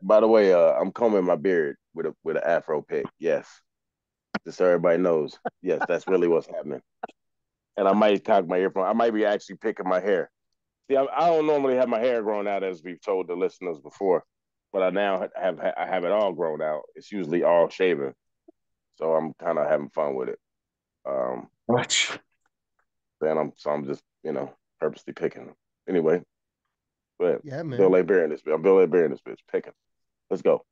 By the way, I'm combing my beard with an Afro pick. Yes, just so everybody knows. Yes, that's really what's happening. And I might cock my earphone. I might be actually picking my hair. See, I don't normally have my hair grown out, as we've told the listeners before, but I have it all grown out. It's usually all shaven, so I'm kind of having fun with it. Um, Watch. I'm just purposely picking them. Anyway, but Yeah, man. Bill A. Bear in this. I'm Bill A. Bear in this bitch. Picking. Let's go.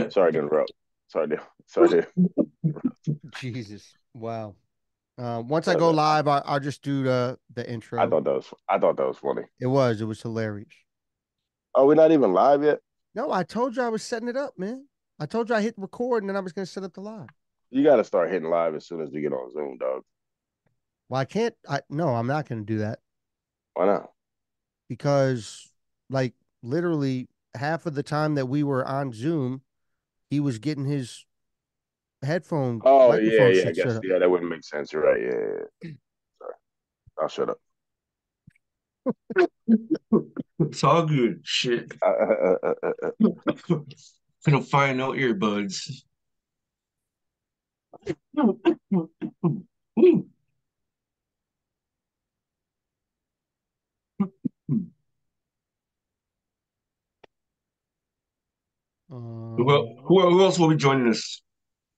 Sorry to interrupt. Sorry to. Jesus. Wow. Once I But go live, I'll just do the intro. I thought that was funny. It was hilarious. Oh, we're not even live yet. No, I told you I was setting it up, man. I told you I hit record and then I was gonna set up the live. You got to start hitting live as soon as we get on Zoom, dog. Well, I can't. I no, I'm not gonna do that Why not? because, like, literally half of the time that we were on Zoom, he was getting his headphone Oh yeah, microphone yeah. I shit set guess up. that wouldn't make sense. You're right. Yeah. Sorry. I'll shut up. It's all good. Shit. Gonna find no earbuds. Well, Um, who else will be joining us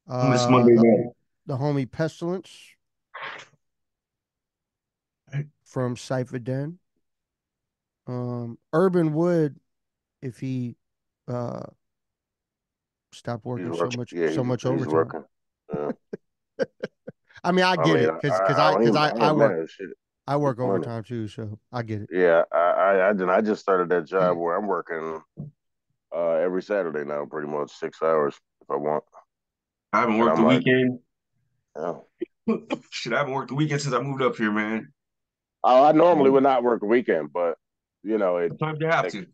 on this uh, Monday the night? the homie Pestilence from CyphaDen. Urban Wood, if he uh stopped he's working working. Yeah, so much he's overtime. working. Yeah. I mean, I I get mean, it I ain't mad at shit. I It's work money. overtime too, so I get it. Yeah, I just started that job where I'm working every Saturday now, pretty much 6 hours if I want, I haven't and worked I'm the like, weekend. yeah. Shit, I haven't worked the weekend since I moved up here, man. I normally would not work a weekend, but you know it Sometimes you have takes to.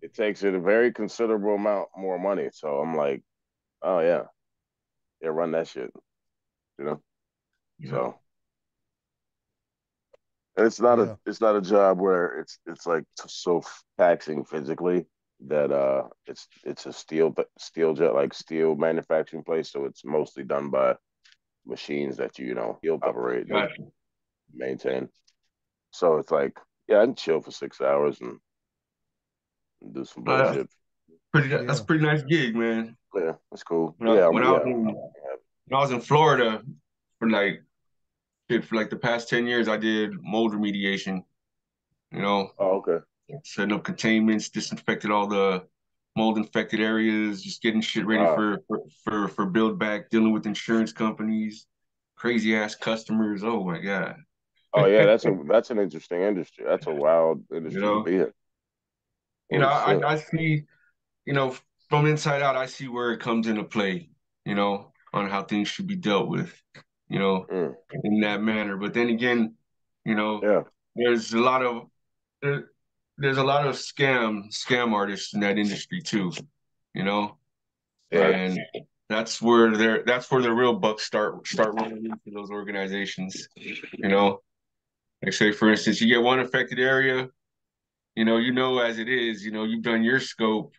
it takes it a very considerable amount more money. So I'm like, oh yeah, yeah, run that shit, you know. Yeah. So and Yeah. it's not a job where it's like so taxing physically that it's a steel jet like steel manufacturing place. So it's mostly done by machines that you operate and Gotcha. maintain. So it's like, yeah, I can chill for 6 hours and do some Uh, bullshit. that's Yeah. a pretty nice gig, man. Yeah, that's cool. Yeah, When I was in Florida for like shit, for like the past 10 years, I did mold remediation, you know, oh, okay. setting up containments, disinfected all the mold infected areas, just getting shit ready Wow. for build back, dealing with insurance companies, crazy ass customers. Oh my God. Oh yeah, that's an interesting industry. That's a wild You industry to know, be in. Holy shit. I see, you know, from inside out, I see where it comes into play, on how things should be dealt with, you know, Mm, in that manner. But then again, you know, yeah. there's a lot of there, there's a lot of scam artists in that industry too, you know, Right. and that's where the real bucks start rolling into those organizations, you know. Like say for instance, you get one affected area, as it is, you've done your scope,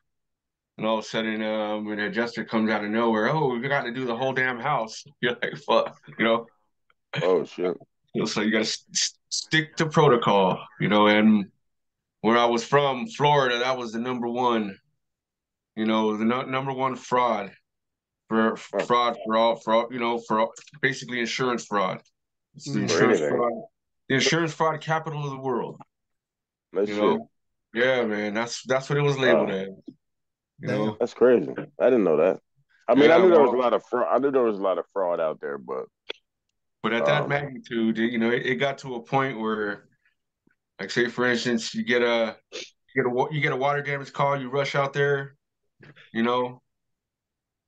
and all of a sudden, an adjuster comes out of nowhere. Oh, we got to do the whole damn house. You're like, fuck, Oh shit. So you got to stick to protocol, And where I was from, Florida, that was the number one, the number one fraud Huh. for all, basically insurance fraud. It's For anything. the insurance fraud capital of the world. No You shit. know, yeah, man, that's what it was labeled Wow. as. You know, Damn. That's crazy. I didn't know that. I mean, I yeah, knew there was a well, lot of fraud. I knew there was a lot of fraud out there, but but at that um, magnitude, it got to a point where, like, say for instance, you get a water damage call, you rush out there, you know,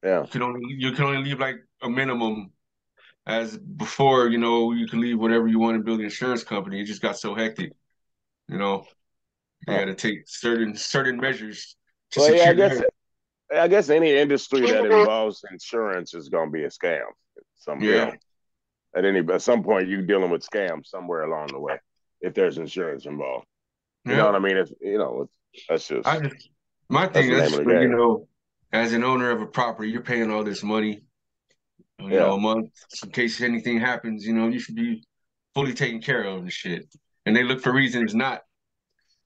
yeah. you can only leave like a minimum. As before, you can leave whatever you want to build the insurance company. It just got so hectic, you know. They Huh. got to take certain measures to Well, yeah, secure their. I guess any industry that involves insurance is going to be a scam. Yeah, At some point, you dealing with scams somewhere along the way if there's insurance involved. You know Yeah. what I mean? That's I just just my that's thing, the name that's of the you game. know, as an owner of a property, you're paying all this money, Yeah. a month in case anything happens, you should be fully taken care of and shit. And they look for reasons not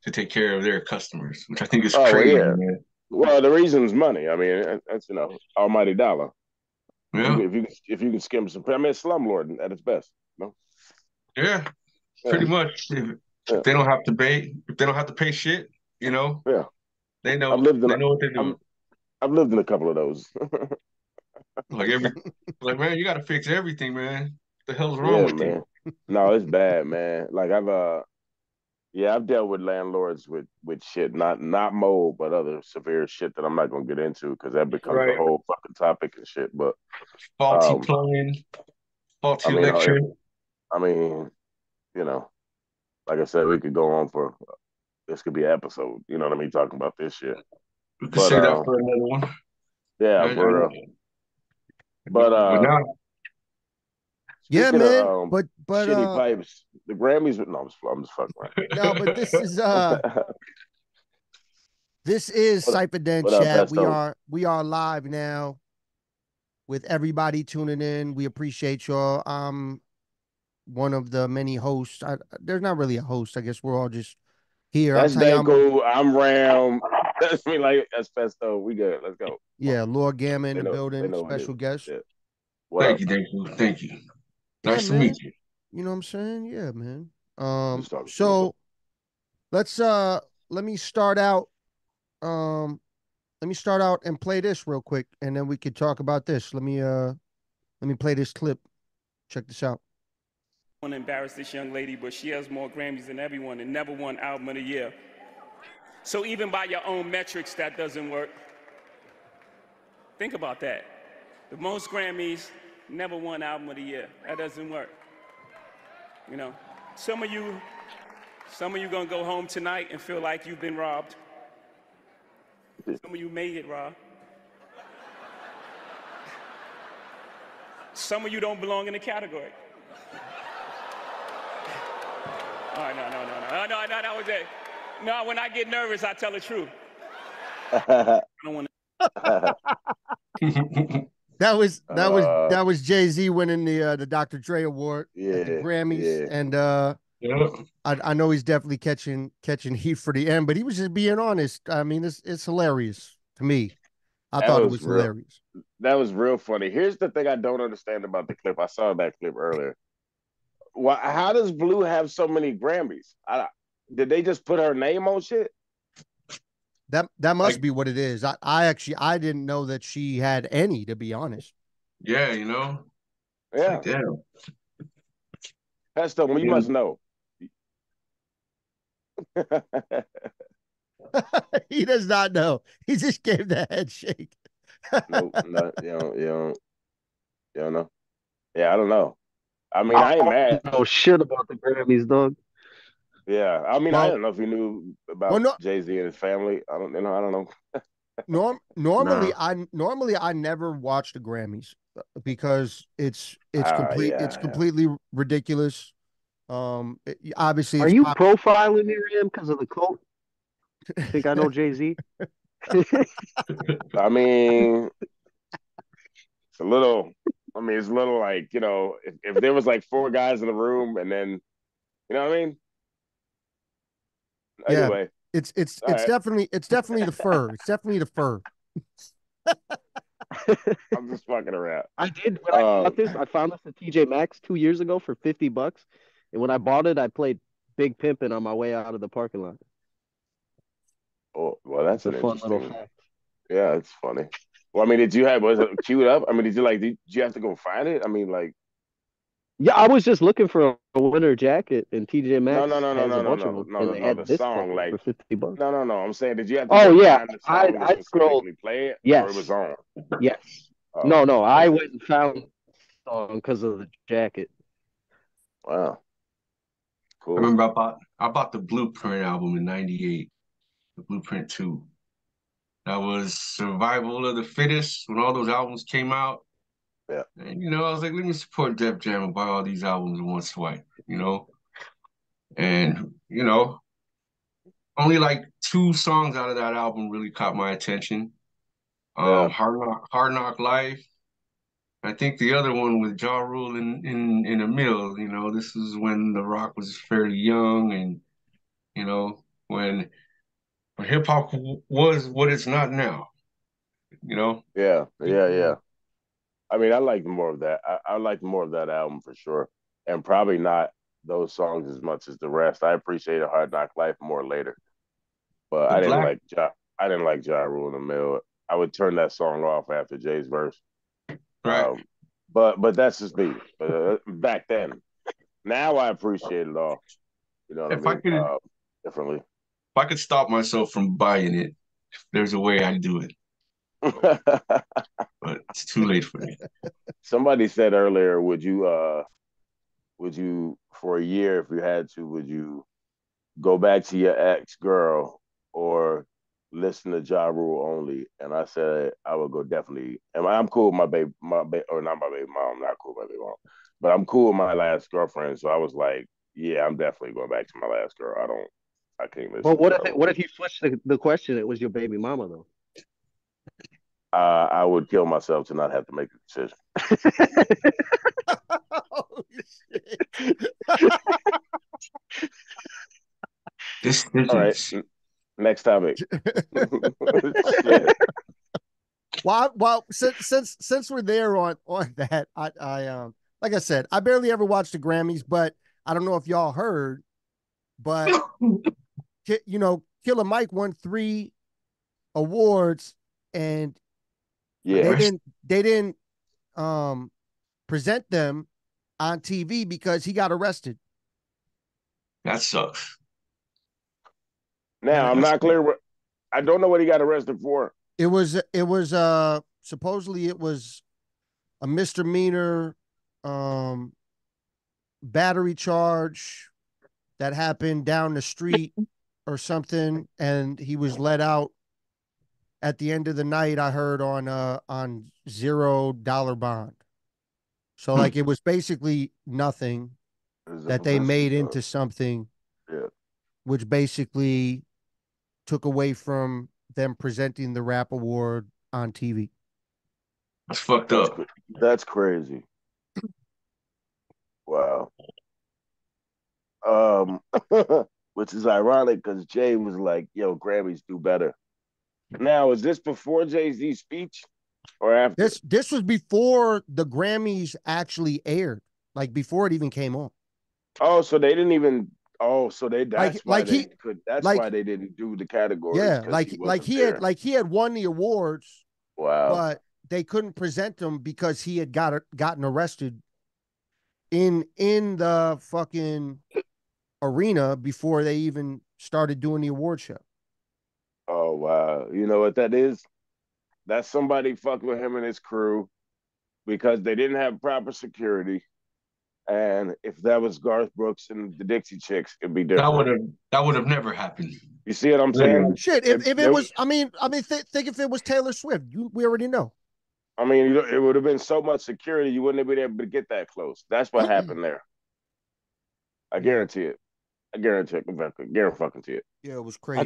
to take care of their customers, which I think is Oh well, crazy, yeah. man. Well, the reason's money. I mean, that's almighty dollar. Yeah, If you can skim some, I mean, it's slumlord at its best. No. yeah, Yeah. pretty much. If Yeah. they don't have to pay, if they don't have to pay shit, you know, Yeah. they I've know lived in they a, know what they're I've doing. I've lived in a couple of those. Like man, you got to fix everything, man. What the hell's wrong Yeah, with you? man. No, it's bad, man. Like I've dealt with landlords with shit, not mold, but other severe shit that I'm not gonna get into because that becomes a Right. whole fucking topic and shit. But Faulty um, plumbing, I faulty mean, electric. I mean, you know, like I said, we could go on for this could be an episode. You know what I mean? Talking about this shit. We could But say that for another one. yeah, I for real. know. But But now, Yeah, speaking of man. But shitty pipes, the Grammys. No, I'm just fucking no, but around. this is what, CyphaDen what up, chat. Pesto? We are live now with everybody tuning in. We appreciate y'all. I'm one of the many hosts. There's not really a host. I guess we're all just here. I'll That's tell you, Danko. I'm Ram. That's me. Like that's Pesto. We good. Let's go. Come on. yeah, Lord Gamma in They the know. They building, know what it is. special guest. Yeah. What thank up? you, thank you, thank you. Yeah, Nice to man. meet you. You know what I'm saying? Yeah, man. Just talking shit. What's up? So let's let me start out. Um, let me start out and play this real quick, and then we could talk about this. Let me play this clip. Check this out. I want to embarrass this young lady, but she has more Grammys than everyone and never won Album of the Year. So even by your own metrics, that doesn't work. Think about that. The most Grammys, never won Album of the Year. That doesn't work. You know, some of you gonna go home tonight and feel like you've been robbed. Some of you may get robbed. Some of you don't belong in the category. All right, no, that was it. No, when I get nervous, I tell the truth. I don't want That was Jay-Z winning the Dr. Dre Award at the Yeah. Grammys, Yeah. and Yeah. I know he's definitely catching heat for the end, but he was just being honest. I mean, it's hilarious to me. I That thought it was was real. hilarious. That was real funny. Here's the thing I don't understand about the clip. I saw that clip earlier. Why? How does Blue have so many Grammys? Did they just put her name on shit? That must Like, be what it is. I actually I didn't know that she had any, to be honest. yeah, it's Yeah. like damn. Pesto, well, you Yeah. must know. He does not know. He just gave the head shake. Nope. No, you don't know. Yeah, I don't know. I mean, I I ain't mad. don't know shit about the Grammys, dog. Yeah, I mean, I Well, don't know if you knew well, about no, Jay-Z and his family. I don't know. normally Nah. I never watch the Grammys because it's Yeah. completely ridiculous. Obviously Are it's you pop. profiling me, Ram, because of the cult? You think I know Jay Z? I mean, it's a little. I mean, it's a little like if there was like four guys in the room, and then you know what I mean. Yeah, Anyway, it's it's all it's right. definitely it's definitely the fur. It's definitely the fur. I'm just fucking around. I did when I Um, bought this. I found this at TJ Maxx 2 years ago for $50, and when I bought it, I played Big Pimpin' on my way out of the parking lot. oh, well, that's It's a an fun little interesting. fact. Yeah, it's funny. Well, I mean, was it queued up? I mean, did you have to go find it? I mean, like, Yeah, I was just looking for a winter jacket, and TJ no, no, Maxx no, no, has a no, no, bunch of no, them, no, and no, they no. The had this song, one for like, $50. no, no, no. I'm saying, did you have to Oh go yeah, find the I song to I scrolled. specifically play it, or it was Yes, on? yes. Oh, No, no, I okay. went and found the song because of the jacket. Wow, I cool. remember I bought the Blueprint album in '98, the Blueprint 2. That was Survival of the Fittest when all those albums came out. Yeah. And I was like, let me support Def Jam and buy all these albums in one swipe. And only like 2 songs out of that album really caught my attention. Yeah. Hard Knock Life. I think the other one with Ja Rule in a mill. You know, this is when The Rock was fairly young, and you know when hip hop was what it's not now. You know. Yeah. Yeah. Yeah. I mean, I like more of that. I like more of that album for sure, and probably not those songs as much as the rest. I appreciated Hard Knock Life more later, but The I didn't Black, like Ja. I didn't like Ja Rule in the Mill. I would turn that song off after Jay's verse. right? Um, but that's just me. Back then, now I appreciate it all. You know what I If I mean? could, if Differently. I could stop myself from buying it, there's a way I'd do it, but it's too late for me. Somebody said earlier, would you for a year if you had to, would you go back to your ex girl or listen to Ja Rule only? And I said I would go definitely. And I'm cool with or not my baby mom, not cool with my baby mom, but I'm cool with my last girlfriend. So I was like, yeah, I'm definitely going back to my last girl. I can't listen But to Ja what Rule. if you switched the question? It was your baby mama though. I would kill myself to not have to make a decision. Oh, shit. All right, Decisions. next topic. Shit. Well, since we're there on that, I like I said, I barely ever watched the Grammys, but I don't know if y'all heard, but you know, Killer Mike won 3 awards, and Yeah. they didn't um present them on TV because he got arrested. That sucks. And Now I'm not clear. I don't know what he got arrested for. it was supposedly it was a misdemeanor um battery charge that happened down the street or something, and he was let out at the end of the night. I heard on $0 bond. So Hmm. like it was basically nothing It's a that they propensity made drug. into something, Yeah, which basically took away from them presenting the rap award on TV. That's fucked that's up. that's crazy. Wow. Um, which is ironic because Jay was like, "Yo, Grammys do better." Now, is this before Jay-Z's speech or after? This was before the Grammys actually aired, like before it even came on. Oh, so they didn't even. Oh, so they. Like That's why like they he could. That's why like they didn't do the categories yeah, because he wasn't there. like he had won the awards, Wow. but they couldn't present them because he had gotten arrested in the fucking arena before they even started doing the award show. Oh wow. You know what that is? That's somebody fucked with him and his crew because they didn't have proper security. And if that was Garth Brooks and the Dixie Chicks, it'd be That would different. have that would have never happened. You see what I'm saying? Literally. Shit, If if they, it was, think if it was Taylor Swift, we already know. I mean, it would have been so much security, you wouldn't have been able to get that close. That's what happened there. I Yeah, guarantee it. I guarantee it. Guarantee fucking it. yeah, it was crazy. I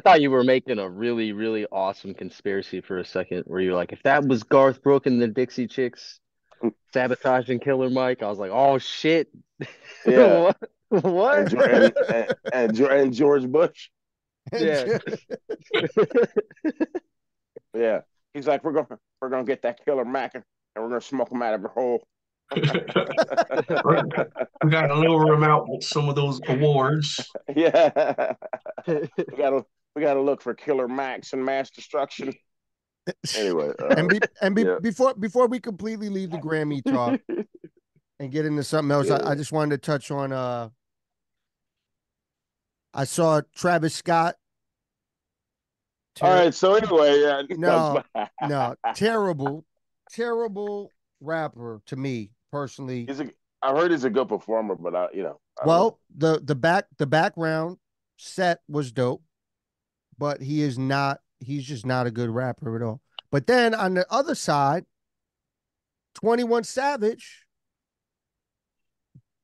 thought you were making a really, really awesome conspiracy for a second where you're like, if that was Garth Brooks and the Dixie Chicks sabotaging Killer Mike, I was like, oh shit. Yeah, What? What? and George Bush. Yeah. Yeah, he's like, we're gonna get that killer Mac and we're gonna smoke him out of a hole. We got to lure him out with some of those awards. Yeah, we gotta look for Killer Max and mass destruction. Anyway, yeah. Before we completely leave the Grammy talk and get into something else, Yeah. I just wanted to touch on. I saw Travis Scott. All right. So anyway, yeah. No, terrible rapper to me personally. I heard he's a good performer, but I don't know. Well, the background set was dope, but he is not. He's just not a good rapper at all. But then on the other side, 21 Savage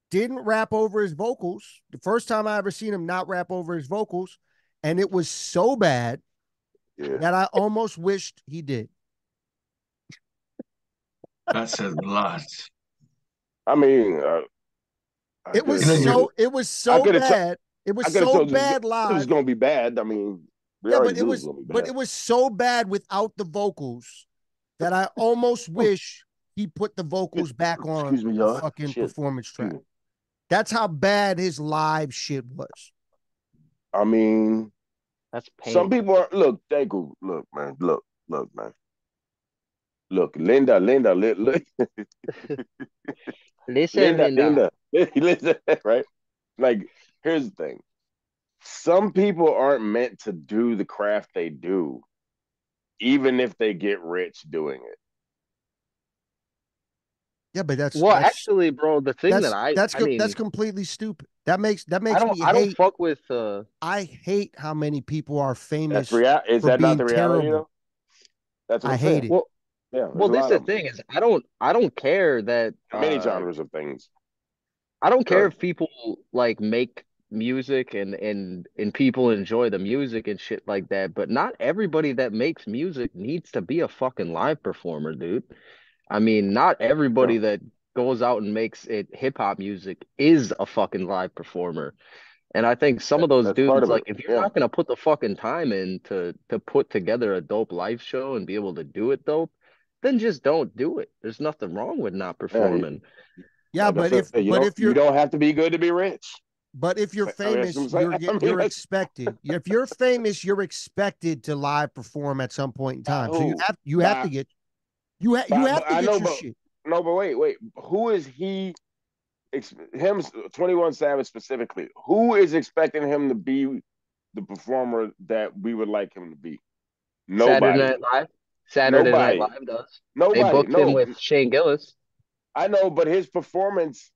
didn't rap over his vocals. The first time I ever seen him not rap over his vocals, and it was so bad that I almost wished he did. That says a lot. I mean, It was I so could have. bad. It was I could have so told you bad it was live. going to be bad. I mean, we Yeah, already but knew it was going to be bad. it was so bad without the vocals that I almost wish he put the vocals back on Excuse me, the y'all. fucking Shit. performance track. That's how bad his live shit was. I mean, That's pain. some people are look, Dago, look, man. Look, man. Look, Linda, Listen, Linda. Linda, right? Like, here's the thing. Some people aren't meant to do the craft they do, even if they get rich doing it. Yeah, but Well, actually, bro, the thing that that's I mean, completely stupid. That makes I me don't hate. fuck with. I hate how many people are famous That's real. Is for that not being the reality terrible. though? That's what I I'm hate saying. it. Well, Yeah, there's well, a this is lot the of them. thing is I don't care that Many genres of things. I don't care Good. if people like make music and people enjoy the music and shit like that, but not everybody that makes music needs to be a fucking live performer, dude. I mean, not everybody Yeah. that goes out and makes it hip hop music is a fucking live performer. And I think some of those That's part dudes, of it. like, if you're Yeah. not gonna put the fucking time in to put together a dope live show and be able to do it dope, then just don't do it. There's nothing wrong with not Yeah. performing. Yeah, Like I said, you don't have to be good to be rich. but if you're I mean, that's what famous, I'm saying. I mean, you're that's expected. If you're famous, you're expected to live perform at some point in by time. So who? you have to get you have to I get know, your but shit. no, but wait. Who is he? Him, 21 Savage specifically. Who is expecting him to be the performer that we would like him to be? Saturday Nobody. Night Live. Saturday Night Nobody. Live does. They Nobody. booked him No, with Shane Gillis. I know, but his performance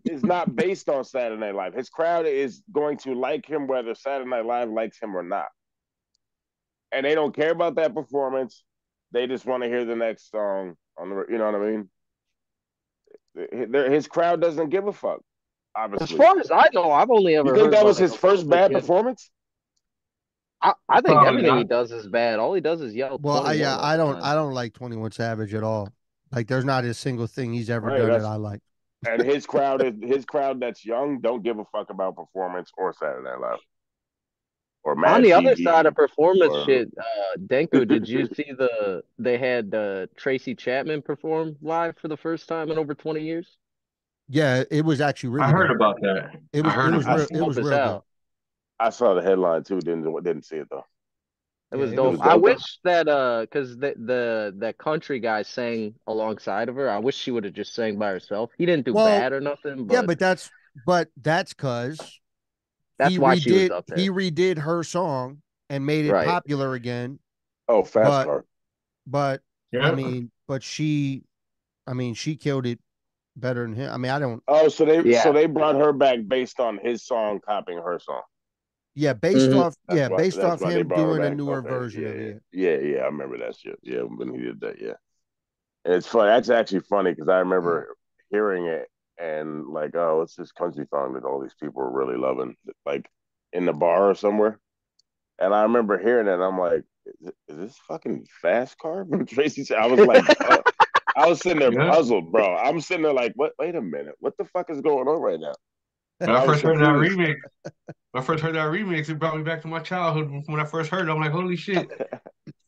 is not based on Saturday Night Live. His crowd is going to like him whether Saturday Night Live likes him or not. And they don't care about that performance. They just want to hear the next song on the, you know what I mean? His crowd doesn't give a fuck, As obviously. far as I know, I've only You ever think heard that was like his a first couple bad hits. performance? I think Probably everything he not. does is bad. All he does is yell Well, 21 all the time. I don't like 21 Savage at all. Like there's not a single thing he's ever Right. done that I like. And his crowd that's young don't give a fuck about performance or Saturday Night Live or On Mad the other side TV of performance or shit, Denko, did you see they had Tracy Chapman perform live for the first time in over 20 years? Yeah, it was actually I really heard good. about that. I heard It was about real that. Dope as real good. hell. I saw the headline too. Didn't see it though. It Yeah, was it dope. was It I was dope though. wish that because that country guy sang alongside of her. I wish she would have just sang by herself. He didn't do well, bad or nothing, yeah, but but that's because that's why she was up he there. redid her song and made it Right. popular again. Oh, Fast But Car. but Yeah. she killed it better than him. I mean, I don't. Oh, so Yeah. they brought her back based on his song copying her song. Yeah, hmm based That's off why they him brought her doing a back. newer Okay, version of it. yeah. I remember that shit. Yeah, when he did that. Yeah, and it's funny. That's actually funny because I remember hearing it and like, oh, it's this country song that all these people are really loving, like in the bar or somewhere. And I remember hearing it. And I'm like, is this fucking Fast Car from Tracy? I was like, I was sitting there Yeah. puzzled, bro. I'm sitting there like, what? Wait a minute, what the fuck is going on right now? When And I I was first heard that confused. remix, it brought me back to my childhood. When I first heard it, I'm like, holy shit.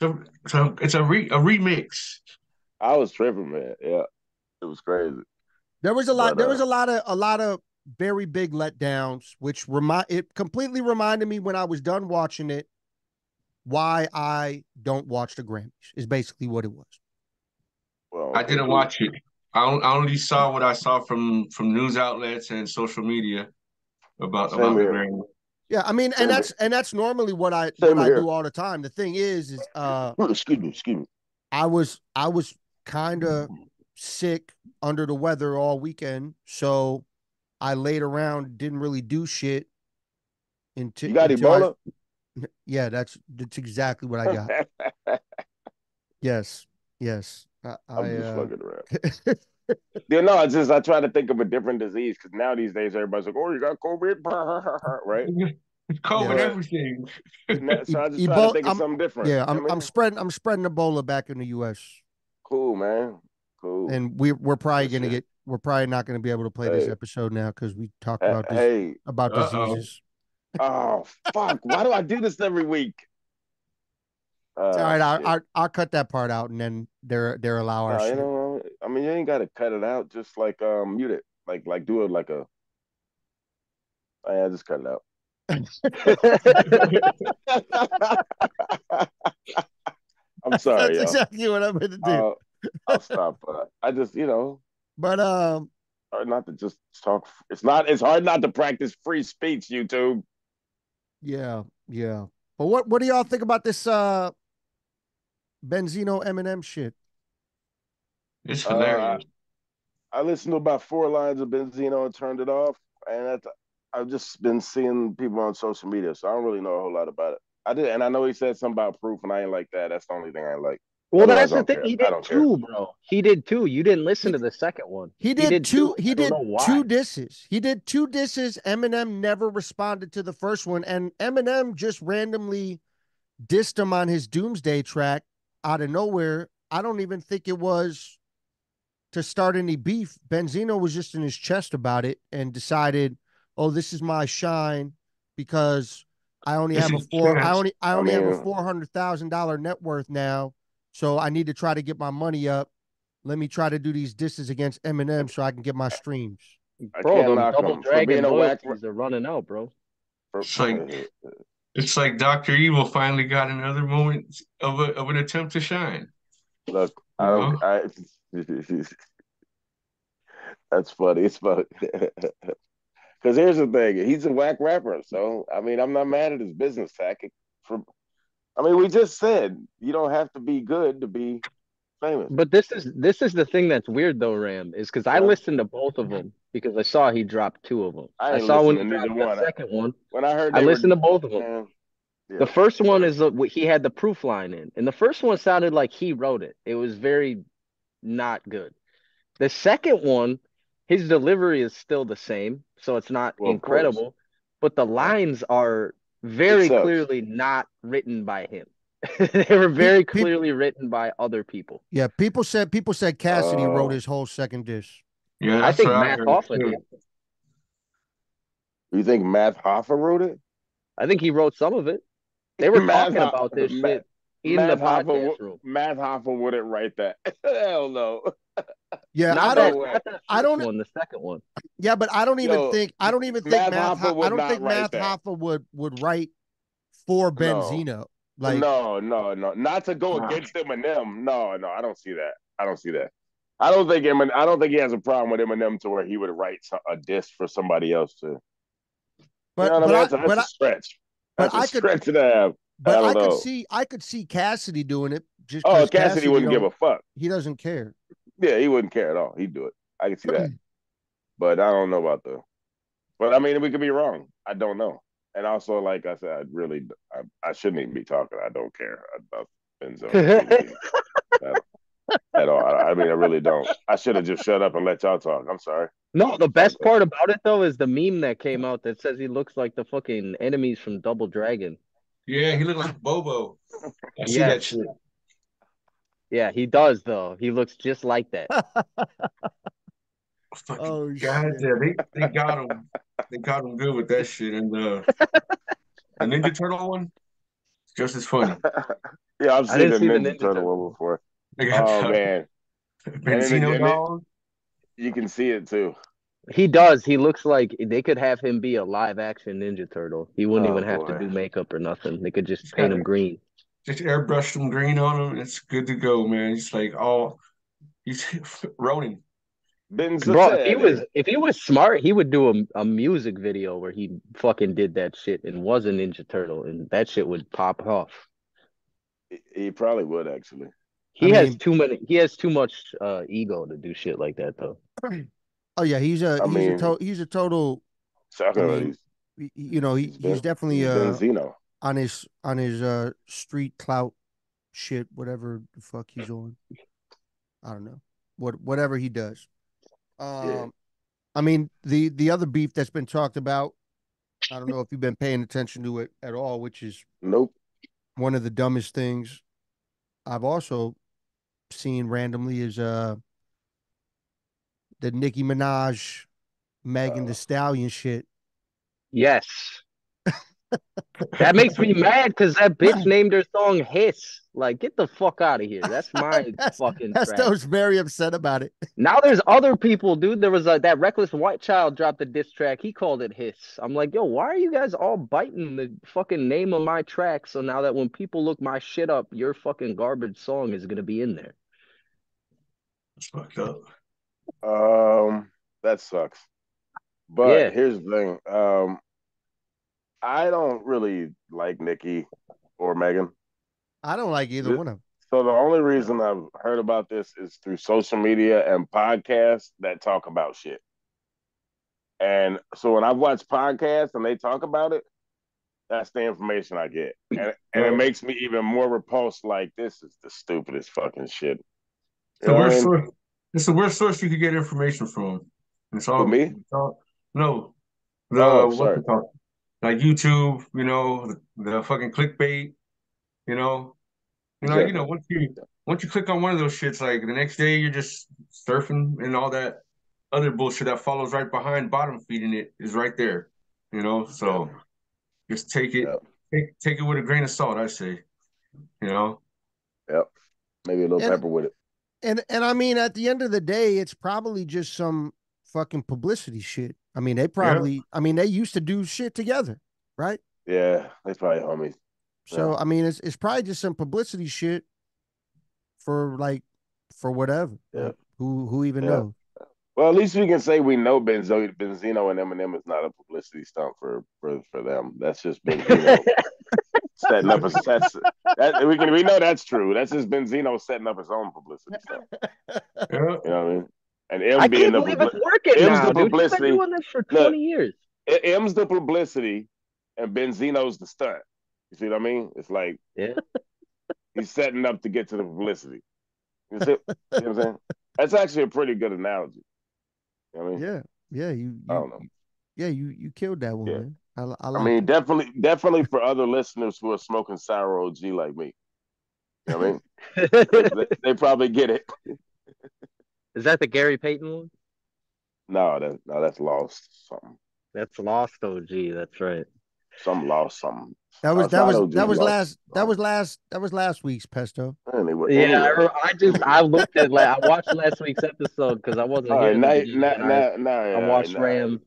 It's a remix. I was tripping, man. Yeah, it was crazy. There was a lot. But There was a lot of very big letdowns, which it completely reminded me when I was done watching it why I don't watch the Grammys. Is basically what it was. well, I okay, didn't cool. watch it. I only saw what I saw from news outlets and social media Same about the here. Grammy. Yeah, I mean, Same here. and that's normally what Same I here. do all the time. The thing is Excuse me. I was kind of sick under the weather all weekend, so I laid around, didn't really do shit You got until Ebola? yeah, that's exactly what I got. Yes, yes. I'm just fucking around. Yeah, no, it's just I try to think of a different disease because now these days everybody's like, "Oh, you got COVID," right? COVID, Yeah. everything. So I just try to think of something different. Yeah, I mean, I'm spreading Ebola back in the U.S. cool, man. Cool. And we're probably Good gonna shit. we're probably not gonna be able to play this Hey, episode now because we talked about this hey. about Uh-oh. diseases. Oh fuck! Why do I do this every week? It's all right. Shit. I'll cut that part out and then they're allow our No, you shit. know, I mean, you ain't got to cut it out. Just like mute it. Like do it like a. Yeah, just cut it out. I'm sorry, That's y'all. exactly what I'm gonna do. I'll stop. I just, But hard not to just talk. It's not. It's hard not to practice free speech. YouTube. yeah, yeah. But what do y'all think about this Benzino Eminem shit? It's I, hilarious. I listened to about 4 lines of Benzino and turned it off. And I've just been seeing people on social media, so I don't really know a whole lot about it. I did, and I know he said something about proof, and I ain't like that. That's the only thing I ain't like. Well, Otherwise, that's I the don't thing. care. He I did don't care. two, bro. He did two. You didn't listen He, to the second one. he He did did two. two. He I don't did know why. two disses. He did two disses. Eminem never responded to the first one, and Eminem just randomly dissed him on his Doomsday track out of nowhere. I don't even think it was to start any beef. Benzino was just in his chest about it and decided, "Oh, this is my shine because I only This have a is chance. I I only have a mean, $400,000 net worth now, so I need to try to get my money up. Let me try to do these disses against Eminem so I can get my streams." I Bro, can't them knock double him for being dragon a whack. loyalties are running out, bro. For, It's like Dr. Evil finally got another moment of an attempt to shine. look, I You don't. know? That's funny. It's funny. Because here's the thing, he's a whack rapper. So I mean, I'm not mad at his business tactic. For I mean, we just said you don't have to be good to be famous. But this is the thing that's weird though, Ram, is because I Yeah, listened to both of them because I saw he dropped two of them. I I ain't saw when listened he to neither dropped the one. second one. When I heard I they were, listened to both of them. man, The yeah, first one first, is he had the proof line in, and the first one sounded like he wrote it. It was very not good. The second one, his delivery is still the same, so it's not well, of course, incredible, but the uh, lines are it very sucks. clearly not written by him. They were very clearly written by other people. Yeah, people said Cassidy wrote his whole second diss. Yeah, I that's think what I Matt heard Hoffa too. did. You think Matt Hoffa wrote it? I think he wrote some of it. They were Matt, talking about this Matt, shit in the Hoffa, podcast room. Matt Hoffa wouldn't write that. Hell no, Yeah, Not no that, way. not that I first don't one, the second one. Yeah, but Yo, I don't even think Matt Hoffa I would don't not think write Math that. Hoffa would write for No, Benzino. Like, no. Not to go against Eminem. No, I don't see that. I don't see that. I don't think Eminem. I don't think he has a problem with Eminem to where he would write a diss for somebody else to. You know what I mean? That's a stretch. but That's a I could stretch to have. I but don't know. I could see Cassidy doing it just Oh, because Cassidy Cassidy wouldn't give don't a fuck. he doesn't care. Yeah, he wouldn't care at all. He'd do it. I can see that. But I don't know about the. But I mean, we could be wrong. I don't know. And also, like I said, I shouldn't even be talking. I don't care about Benzo and Benzino at all. I mean, I really don't. I should have just shut up and let y'all talk. I'm sorry. No, the My best bad. part about it though is the meme that came out that says he looks like the fucking enemies from Double Dragon. Yeah, he looked like Bobo. I see that Yes. shit. Yeah, he does though. He looks just like that. Fucking Oh God, shit. yeah, they got him. They got him good with that shit. And the Ninja Turtle one, just as funny. Yeah, I've I seen didn't the see the Ninja Ninja Turtle Turtle one one. before. They got Oh the man, Benzino dog. you can see it too. He does. He looks like they could have him be a live action Ninja Turtle. He wouldn't Oh even have to boy, do makeup or nothing. They could just He's paint got him green. just airbrush some green on him. It's good to go, man. It's like he's Ronin. Benzo Bro, said if he was smart, he would do a music video where he fucking did that shit and was a Ninja Turtle, and that shit would pop off. he probably would actually. I mean, He has too much ego to do shit like that though. oh yeah, I mean, he's a total I Sucker, mean, he's definitely he's Benzino. on his street clout shit, whatever the fuck he's on. I don't know. Whatever he does. Yeah. I mean, the other beef that's been talked about I don't know if you've been paying attention to it at all, which is Nope. one of the dumbest things I've also seen randomly is the Nicki Minaj Megan the Uh, Stallion shit. Yes. That makes me mad because that bitch named her song Hiss. Like, get the fuck out of here. That's my fucking track. Pesto's very upset about it. Now there's other people, dude. There was that Reckless White Child dropped a diss track. He called it Hiss. I'm like, yo, why are you guys all biting the fucking name of my track? So now that when people look my shit up, your fucking garbage song is gonna be in there. It's fucked up. that sucks. But Yeah. here's the thing. I don't really like Nicki or Megan. I don't like either one of them. So the only reason I've heard about this is through social media and podcasts that talk about shit. And so when I watch podcasts and they talk about it, that's the information I get. And it makes me even more repulsed, like this is the stupidest fucking shit. You The know what I worst mean? source. It's the worst source you could get information from. For me? No, Oh, what's sorry. it called? Like YouTube, the fucking clickbait, you know, Exactly. once you click on one of those shits, like the next day you're just surfing and all that other bullshit that follows right behind bottom feeding it is right there, Yeah. So just take it, Yeah. take it with a grain of salt, I say, you know. Yep. Maybe a little And pepper with it. and I mean, at the end of the day, it's probably just some fucking publicity shit. I mean, Yeah. they used to do shit together, right? Yeah, they probably homies. So Yeah. I mean, it's probably just some publicity shit for for whatever. Yeah. Like who even Yeah. knows? Well, at least we can say we know Benzino and Eminem is not a publicity stunt for them. That's just Benzino setting up a sets. That we know that's true. That's just Benzino setting up his own publicity stunt. Yeah. You know what I mean? And I M being can't the believe it's working M's the now, dude. He's been publicity. doing this for Look, 20 years. M's the publicity, and Benzino's the stunt. You see what I mean? It's like Yeah. he's setting up to get to the publicity. You see what I'm saying? That's actually a pretty good analogy. You know what I mean? Yeah, yeah, I don't know. you killed that one, Yeah. man. I I like mean, definitely for other listeners who are smoking sour OG like me. You know what I mean? They probably get it. Is that the Gary Payton one? No, that's lost something. That's Lost OG. That's right. Some lost something. That was Outside OG lost. that was last week's Pesto. Yeah, Anyway. I looked at I watched last week's episode because I wasn't All here right, in the beginning, and I watched now, Ram.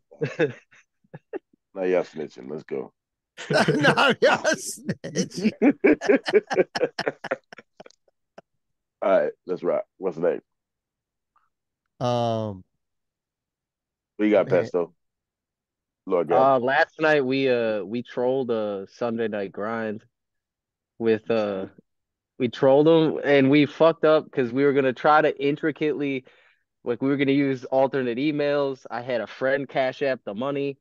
now y'all snitching. Let's go. No, yeah, snitch. All right, let's rock. What's next? Um, We got man, Pesto. Lord God. Last night we trolled a Sunday night grind with we trolled them and we fucked up because we were gonna try to intricately like we were gonna use alternate emails. I had a friend cash app the money.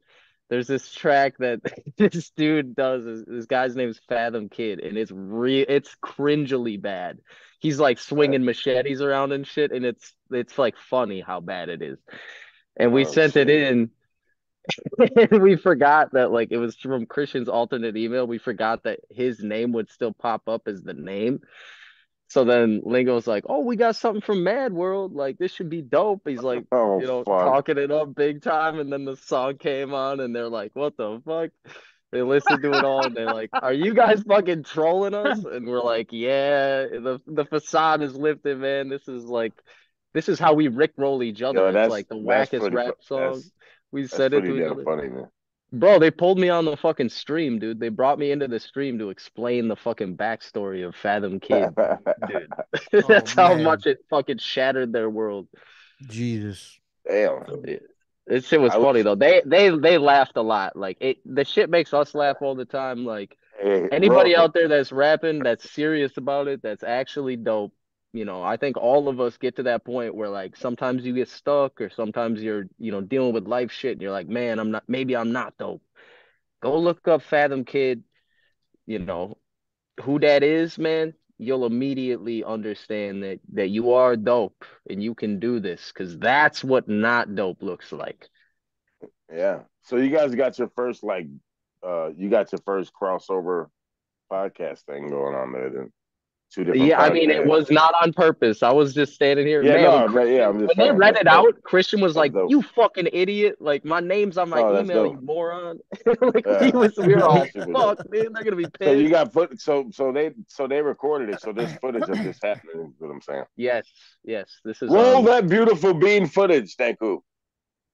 There's this track that this dude does. This guy's name is Fathom Kid, and it's cringily bad. He's like swinging machetes around and shit, and it's like funny how bad it is. And we Oh sent it shit. in, and we forgot that like it was from Christian's alternate email. We forgot that his name would still pop up as the name. So then Lingo's like, "Oh, we got something from Mad World. Like this should be dope." He's like, Oh fuck. talking it up big time. And then the song came on, and they're like, "What the fuck?" They listened to it all, and they're like, "Are you guys fucking trolling us?" And we're like, "Yeah, the facade is lifted, man. This is how we rickroll each other. Yo, It's like the that's wackest pretty rap song. We that's said it pretty to each damn other." funny, man. Bro, they pulled me on the fucking stream, dude. They brought me into the stream to explain the fucking backstory of Fathom Kid, dude. oh That's how man, much it fucking shattered their world. Jesus. Damn. This shit was I funny wish though. They laughed a lot. Like the shit makes us laugh all the time. Like hey, anybody out there that's rapping, that's serious about it, that's actually dope. I think all of us get to that point where like sometimes you get stuck or sometimes you're, dealing with life shit and you're like, man, maybe I'm not dope. Go look up Fathom Kid, you know, who that is, man. You'll immediately understand that you are dope and you can do this because that's what not dope looks like. Yeah. So you guys got your first you got your first crossover podcast thing going on there. Then two different Yeah, I mean, it podcasts. was not on purpose. I was just standing here. Yeah, Man, when no, no, yeah, Christian, I'm just when they saying read that's it dope. out, Christian was That's like, dope. "You fucking idiot! Like, my name's on my No, that's email, you dope. moron!" Like, we Yeah, was, we were all that's super dope. fucked, man. They're gonna be So you pissed. got so they recorded it. So there's footage of this happening. Is what I'm saying. Yes, yes. This is Roll that beautiful bean footage. Thank you.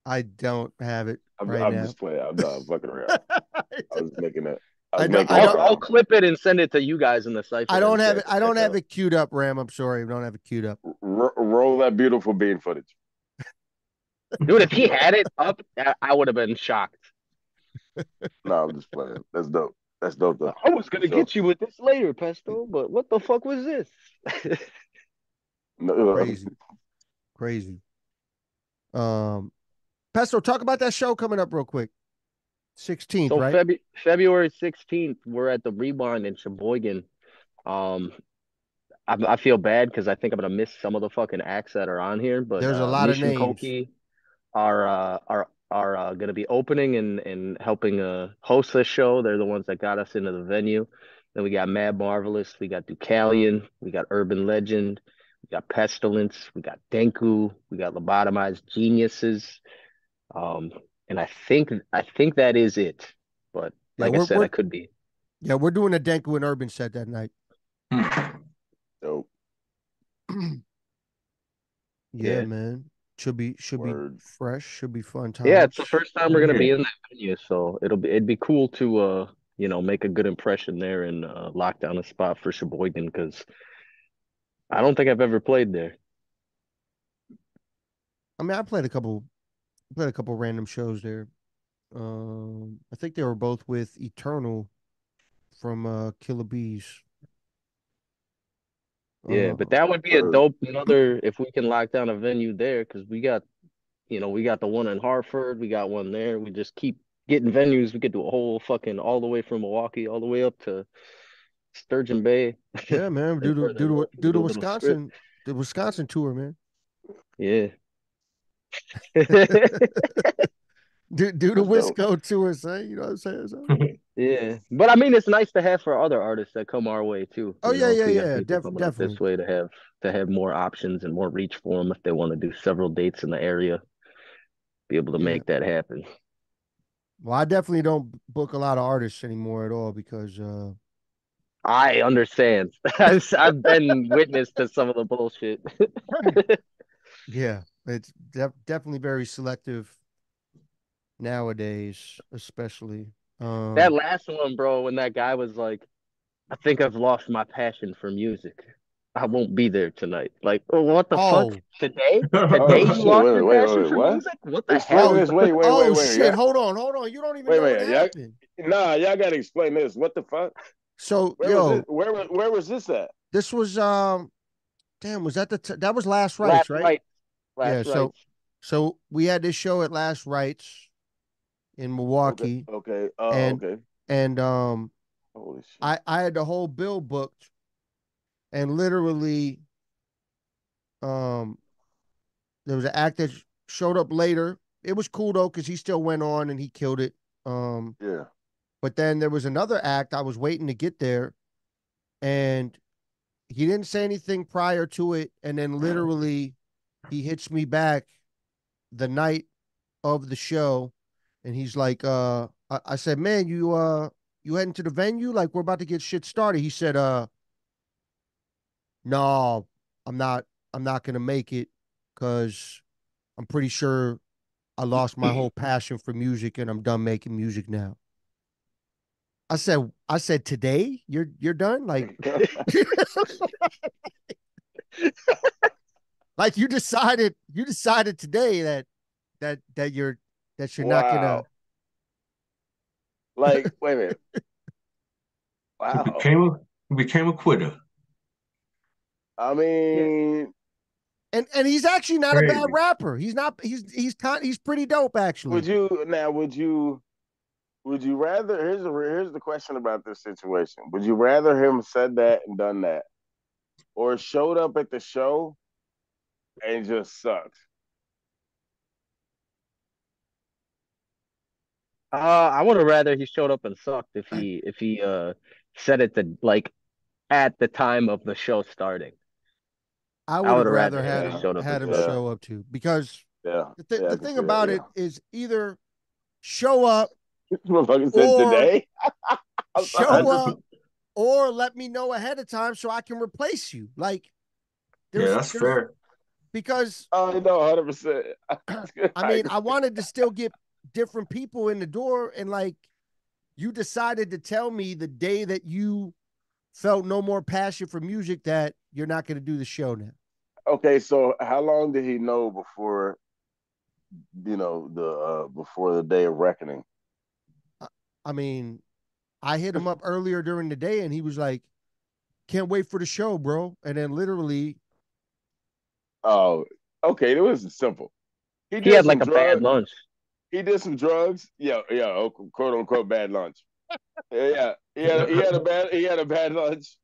I don't have it right I'm now. just playing. I'm done fucking around. I was making it. I was I don't. making I it don't. I'll sound. clip it and send it to you guys in the I CyphaDen don't have chat it. to I don't check have out. it queued up, Ram. I'm sorry. I don't have it queued up. Roll that beautiful bean footage. Dude, if he had it up, I would have been shocked. No, I'm just playing. That's dope. That's dope though. I was gonna So, get you with this later, Pesto, but what the fuck was this? no, Crazy, crazy. Pesto, talk about that show coming up real quick. 16th, So right? February 16th, we're at the Rewind in Sheboygan. Um, I feel bad because I think I'm gonna miss some of the fucking acts that are on here, but There's a lot of Mish and names. Koki are gonna be opening and helping host this show. They're the ones that got us into the venue. Then we got Mad Marvelous, we got Deucalion, we got Urban Legend, we got Pestilence, we got Denku, we got Lobotomized Geniuses. Um, and I think that is it. But Yeah, like I said, I could be. we're doing a Denku and Urban set that night. dope. Yeah, Yeah. man. Should be Word. fresh. Should be fun Yeah, times. it's the first time we're gonna be in that venue, so it'd be cool to make a good impression there and lock down a spot for Sheboygan because I don't think I've ever played there. I mean, I played a couple random shows there. I think they were both with Eternal from Killer Bees. Yeah, but that would be a Word. dope another if we can lock down a venue there because we got the one in Hartford, we got one there. We just keep getting venues. We could do a whole fucking all the way from Milwaukee all the way up to Sturgeon Bay. Yeah, man. And further north, we Do could the do a little strip. Wisconsin tour, man. Yeah. Do the That's dope. Wisco tour, son. You know what I'm saying? So? Yeah, but I mean, it's nice to have for other artists that come our way too. Oh yeah, If we got yeah. people coming up Definitely. this way to have more options and more reach for them if they want to do several dates in the area, be able to Yeah. make that happen. Well, I definitely don't book a lot of artists anymore at all because I understand. I've been witness to some of the bullshit. yeah, it's definitely very selective nowadays, especially. That last one, bro, when that guy was like, "I think I've lost my passion for music. I won't be there tonight." Like, oh, what the fuck? Oh, Today? Oh Today you shit! lost your passion Wait. for What? music? What the Explain hell? oh, this. Wait. oh shit! Yeah. Hold on. You don't even Wait. know what Y'all, happened. nah, y'all gotta explain this. What the fuck? So, Where was it? Where was this at? this was damn, was that that was Last Rites, Last right? right. Yeah, Last right. so we had this show at Last Rites in Okay. Milwaukee, Okay. and Okay. and Holy shit. I had the whole bill booked, and literally there was an act that showed up later. It was cool though because he still went on and he killed it. Yeah. But then there was another act. I was waiting to get there, and he didn't say anything prior to it, and then literally he hits me back the night of the show, and he's like, I said, man, you heading to the venue? Like we're about to get shit started. He said, no, I'm not. I'm not gonna make it because I'm pretty sure I lost my whole passion for music and I'm done making music now. I said today you're done like like you decided today that you're not gonna. Wow. Like, wait a minute. He Wow. became a quitter. I Yeah. mean, And he's actually not a bad Crazy. rapper. He's pretty dope actually. would you rather here's the question about this situation. Would you rather him said that and done that or showed up at the show and just sucked? I would have rather he showed up and sucked if he said it to like at the time of the show starting. I I would would have have rather rather if he showed up and had him sucked. Yeah, show up too, because yeah, yeah. the I can thing see that. about it Yeah. is either show up This motherfucker said or today. I'm show sorry. up or let me know ahead of time so I can replace you. Like Yeah, that's there's fair. because Oh, no, 100%. I mean I wanted to still get different people in the door, and like you decided to tell me the day that you felt no more passion for music that you're not going to do the show now. Okay, so how long did he know before the before the day of reckoning? I mean, I hit him up earlier during the day and he was like, "Can't wait for the show, bro." And then literally, Oh, okay, it was simple. He He did had some like a bad drugs. lunch. He did some drugs. Yeah, yeah, quote unquote bad lunch. Yeah, yeah. He had a bad lunch.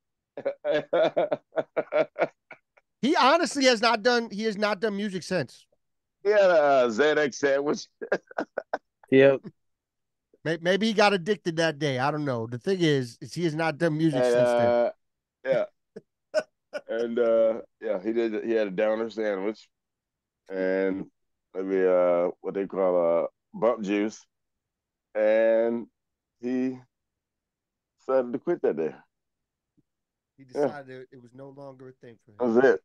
he honestly has not done he has not done music since. He had a Xanax sandwich. Yep. Maybe he got addicted that day. I don't know. The thing is he has not done music And since then. yeah, and yeah, he had a downer sandwich and maybe what they call bump juice, and he decided to quit that day. He Yeah, decided it was no longer a thing for that him. was it.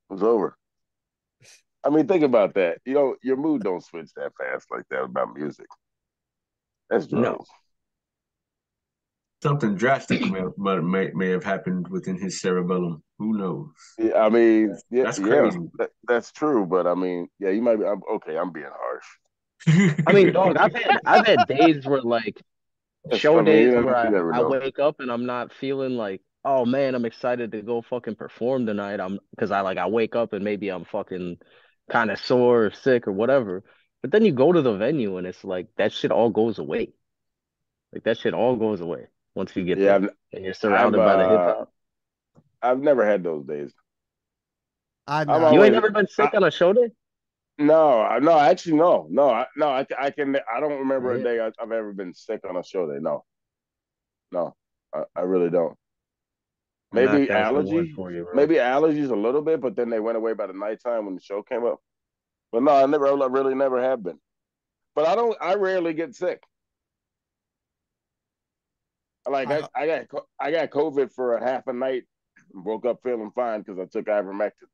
It was over. I mean, think about that. Your mood don't switch that fast like that about music. That's No. drugs. Something drastic may have happened within his cerebellum. Who knows? Yeah, I mean, yeah, That's yeah, crazy. that's true. But I mean, yeah, you might be. Okay, I'm being harsh. I mean, dog, I've had days where like I show mean, days where you never I know. wake up and I'm not feeling like, oh man, I'm excited to go fucking perform tonight. I'm because I wake up and maybe I'm fucking kind of sore or sick or whatever. But then you go to the venue and it's like that shit all goes away. Like that shit all goes away once you get Yeah, there I've and you're I've surrounded by the hip hop. I've never had those days. I've I'm not. You ain't always never been sick on a show day? no, actually no. I don't remember a Yeah. day I've ever been sick on a show day. No, no, I really don't. And Maybe that's the one allergy, for you, bro. maybe allergies a little bit, but then they went away by the nighttime when the show came up. But no, I really never have been. But I rarely get sick. Like I, I got COVID for a half a night, and woke up feeling fine because I took ivermectin.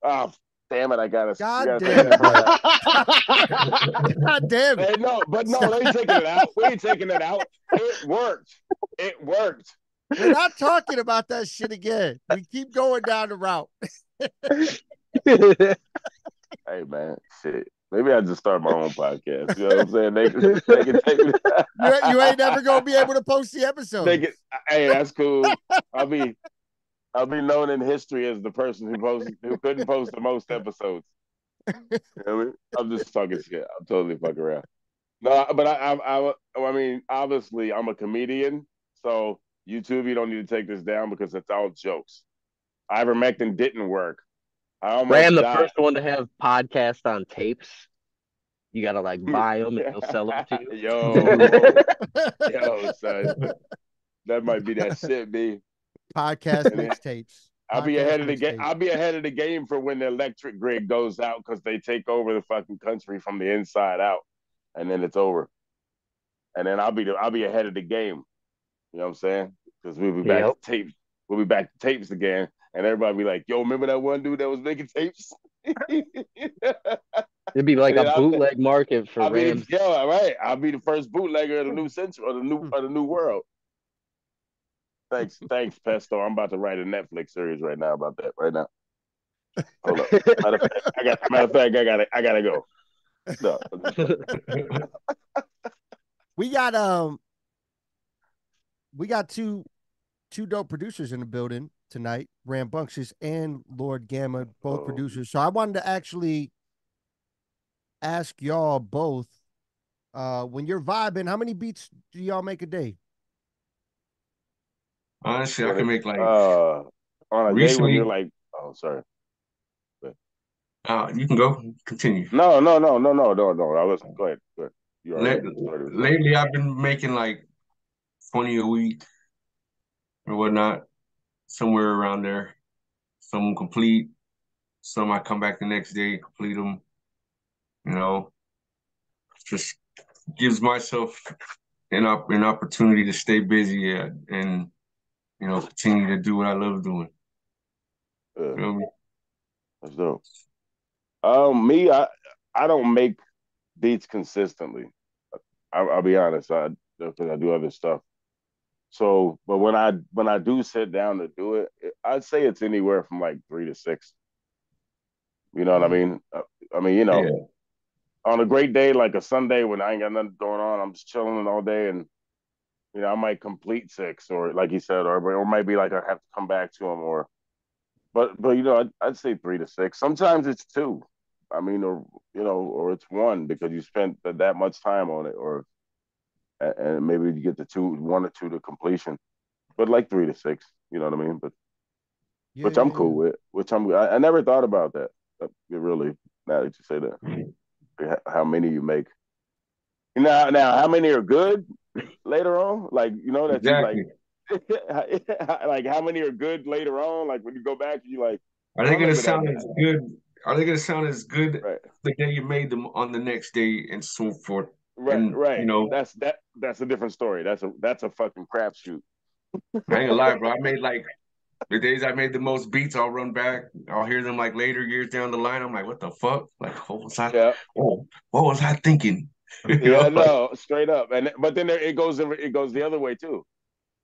Oh damn it! We God gotta take damn it, that part bro. out. God damn it. Hey, no, but no, Stop. they ain't taking it out. We ain't taking it out. It worked. It worked. We're not talking about that shit again. We keep going down the route. Hey man, shit. Maybe I just start my own podcast. You know what I'm saying? They can take me. You ain't never gonna be able to post the They episodes. can. Hey, that's cool. I'll be I'll be known in history as the person who couldn't post the most episodes. You know what I mean? I'm just talking shit. I'm totally fucking around. No, but I mean, obviously, I'm a comedian, so YouTube, you don't need to take this down because it's all jokes. Ivermectin didn't work. I Ram, almost the died. first one to have podcast on tapes. You gotta like buy them and he'll sell them to you. Yo, son, that might be that shit, B. Podcast And then mixtapes. I'll be Podcast ahead of the game. mixtapes. I'll be ahead of the game for when the electric grid goes out because they take over the fucking country from the inside out, and then it's over. And then I'll be ahead of the game. You know what I'm saying? Because we'll be back to Yep. tapes. We'll be back to tapes again, and everybody be like, "Yo, remember that one dude that was making tapes?" and It'd be like a then bootleg market for I'll be Rams. all right. I'll be the first bootlegger of the new century or the new world. Thanks, Pesto. I'm about to write a Netflix series right now about that. Right now, hold up. Matter of fact, I gotta go. No, We got we got two dope producers in the building tonight, Rambunctious and Lord Gamma, both oh, producers. So I wanted to actually ask y'all both, when you're vibing, how many beats do y'all make a day? Honestly, I when can it make like on a day when you're recently. like, oh, sorry. You can go continue. No. I was go ahead. Go ahead. You already started with Lately, I've been making like 20 a week or whatnot, somewhere around there. Some complete, some I come back the next day, complete them. You know, just gives myself an opportunity to stay busy and continue to do what I love doing. Yeah, You know what I mean? that's dope. Me, I don't make beats consistently. I'll be honest. Because I do other stuff. So, but when I do sit down to do it, I'd say it's anywhere from like 3 to 6. You know what I mean? I mean, Yeah, on a great day like a Sunday when I ain't got nothing going on, I'm just chilling all day, and I might complete 6, or like you said, or maybe like I have to come back to them, or but I'd say 3 to 6. Sometimes it's 2. I mean, or it's 1 because you spent that much time on it, or and maybe you get the 1 or 2 to completion, but like 3 to 6. You know what I mean? But Yeah, which yeah, I'm yeah. cool with. I never thought about that. Really, now that you say that, how many you make. Now, how many are good later on? Like, that you like, exactly. like how many are good later on? Like when you go back, you like, Are I they gonna remember that sound day. as good? Are they gonna sound as good Right, the day you made them on the next day and so forth? right, And right. That's a different story. That's a fucking crapshoot. I ain't gonna lie, bro. I made like the days I made the most beats, I'll run back. I'll hear them like later years down the line. I'm like, what the fuck? Like, Yeah, what was I thinking? yeah, no, straight up. And but then it goes the other way too.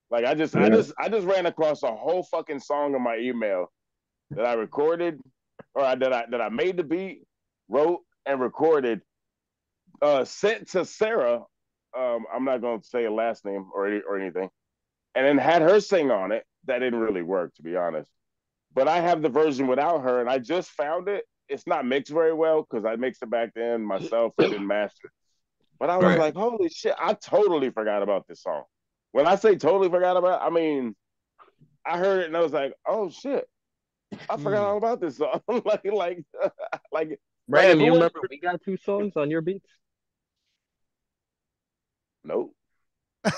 Like I just I Yeah, just I just ran across a whole fucking song in my email that I recorded, or that I made the beat, wrote and recorded, sent to Sarah. I'm not going to say a last name or anything, and then had her sing on it. That didn't really work, to be honest. But I have the version without her, and I just found it. It's not mixed very well because I mixed it back then myself and didn't master it. But I was right. like, holy shit, I totally forgot about this song. When I say totally forgot about it, I mean, I heard it and I was like, oh shit, I forgot all about this song. Like, like if Ram, it you wasn't remember we got 2 songs on your beats? no,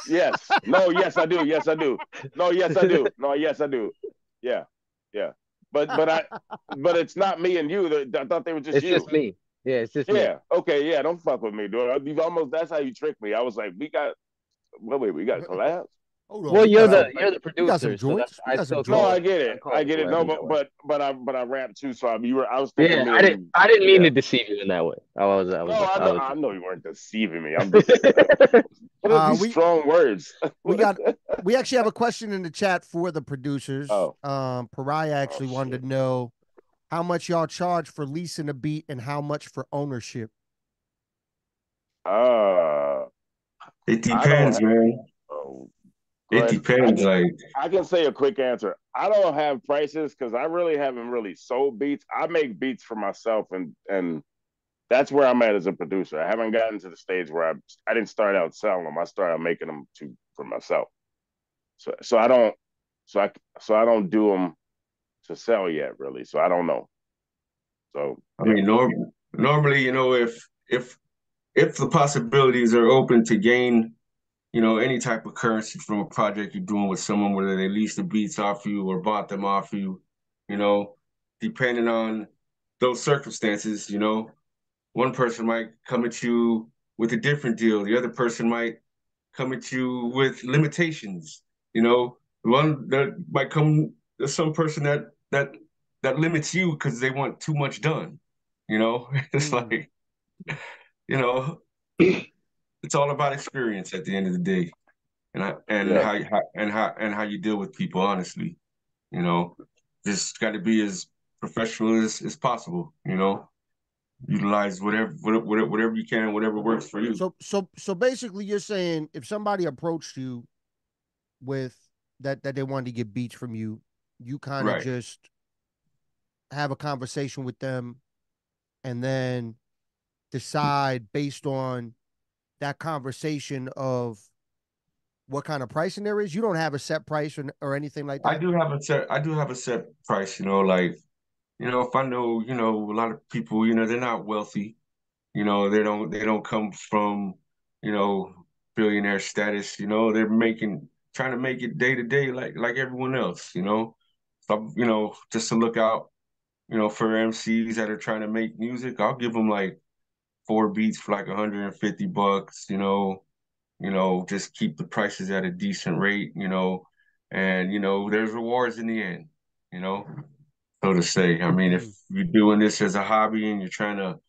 yes, no, yes, I do, yes, I do, no, yes, I do, no, yes, I do, yeah, yeah, but it's not me and you. I thought they were just It's just you. me. Yeah, it's just me. Yeah, okay, yeah, don't fuck with me, dude. You almost that's how you tricked me. I was like, wait, we got collabs. Hold on, Well, we got some. you're the We got some producer, so that's joints. We I got some still No, call joints. I it get I it. call I it get it. collab No, either but way. I rap too. So I was thinking Yeah, me and I didn't mean yeah. to deceive you in that way. No, I know you weren't deceiving me. I'm just just what are Uh, these we strong words? we got we actually have a question in the chat for the producers. Oh, Pariah oh actually wanted shit. to know how much y'all charge for leasing a beat and how much for ownership. Uh, It I don't. depends, man. Oh, go It ahead. depends. Like, I can say a quick answer. I don't have prices because I really haven't really sold beats. I make beats for myself, and that's where I'm at as a producer. I haven't gotten to the stage where I didn't start out selling them. I started out making them for myself. So I don't so I don't do them to sell yet, really. So I don't know. So I yeah. mean, normally, if the possibilities are open to gain, any type of currency from a project you're doing with someone, whether they leased the beats off you or bought them off you, you know, depending on those circumstances, one person might come at you with a different deal. The other person might come at you with limitations. One that might come, there's some person that limits you because they want too much done. It's Mm. like, you know, it's all about experience at the end of the day, and Yeah. how you deal with people. Honestly, you know, just got to be as professional as possible. Utilize whatever you can, whatever works for you. So basically, you're saying if somebody approached you with that they wanted to get beats from you, you kind of Right. just have a conversation with them and then decide based on that conversation of what kind of pricing there is. You don't have a set price or anything like that. I do have a set price. Like if I know a lot of people, they're not wealthy. They don't come from you know, billionaire status. You know, they're trying to make it day to day like everyone else. You know, so you know, just to look out, you know, for MCs that are trying to make music, I'll give them like 4 beats for like $150. You know, just keep the prices at a decent rate. You know, and you know, there's rewards in the end. You know, so to say. I mean, if you're doing this as a hobby and you're trying to,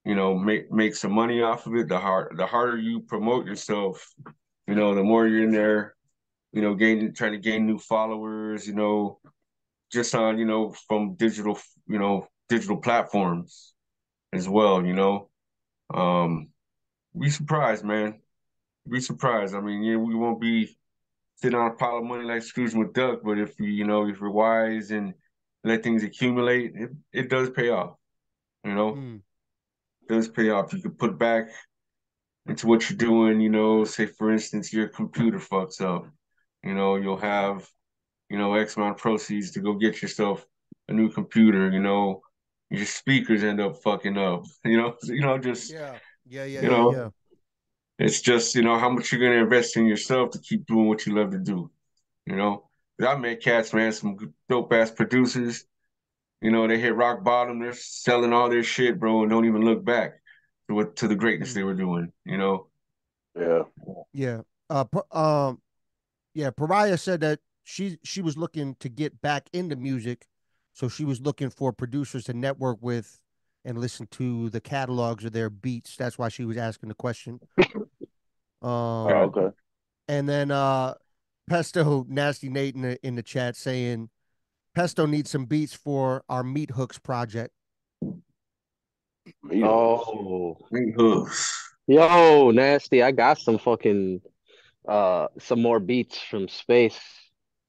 you know, make some money off of it, the harder you promote yourself, you know, the more you're in there, you know, trying to gain new followers, you know, just on, you know, from digital platforms as well, you know. Um, be surprised, man. Be surprised. I mean, yeah, we won't be sitting on a pile of money like Scrooge McDuck, but if you know, if you're wise and let things accumulate, it does pay off, you know. It does pay off. You can put back into what you're doing, you know, say for instance, your computer fucks up, you know, you'll have, you know, X amount of proceeds to go get yourself a new computer, you know, your speakers end up fucking up, just, Yeah. Yeah. Yeah. you Yeah. know, Yeah. it's just, you know, how much you're going to invest in yourself to keep doing what you love to do, you know. 'Cause I met cats, man, some dope ass producers, you know, they hit rock bottom, they're selling all their shit, bro, and don't even look back to the greatness they were doing, you know. Yeah. Yeah. Uh, yeah. Pariah said that she was looking to get back into music, so she was looking for producers to network with and listen to the catalogs of their beats. That's why she was asking the question. Oh, okay. And then Pesto Nasty Nate in the chat saying Pesto needs some beats for our Meat Hooks project. Meatloaf. Oh, Big hooks. yo, nasty. I got some more beats from space.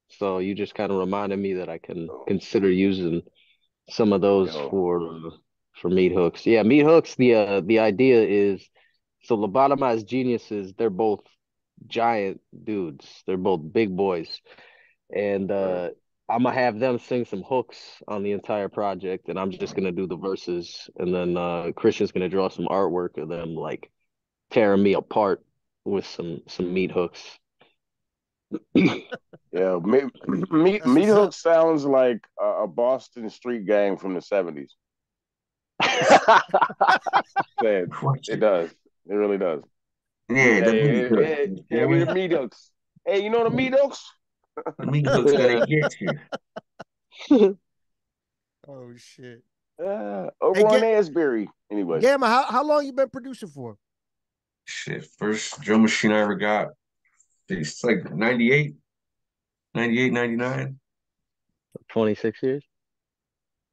So you just kind of reminded me that I can Oh, consider using some of those yo. for meat hooks. Yeah, meat hooks, the idea is so lobotomized geniuses, they're both giant dudes. They're both big boys. And Right. I'm gonna have them sing some hooks on the entire project, and I'm just gonna do the verses, and then Christian's gonna draw some artwork of them like tearing me apart with some meat hooks. Yeah. Meat That's what's Hook up. sounds like a Boston street gang from the 70s. Saying it does. It really does. Yeah, the meat Hey, hooks. hey, You yeah, feel we me? the meat hooks. Hey, you know the meat hooks? The meat hooks gonna get you. Oh shit. Hey, Over on Asbury. Anyway, Gamma, how long you been producing for? Shit, first drum machine I ever got. It's like 98, 98, 99, 26 years.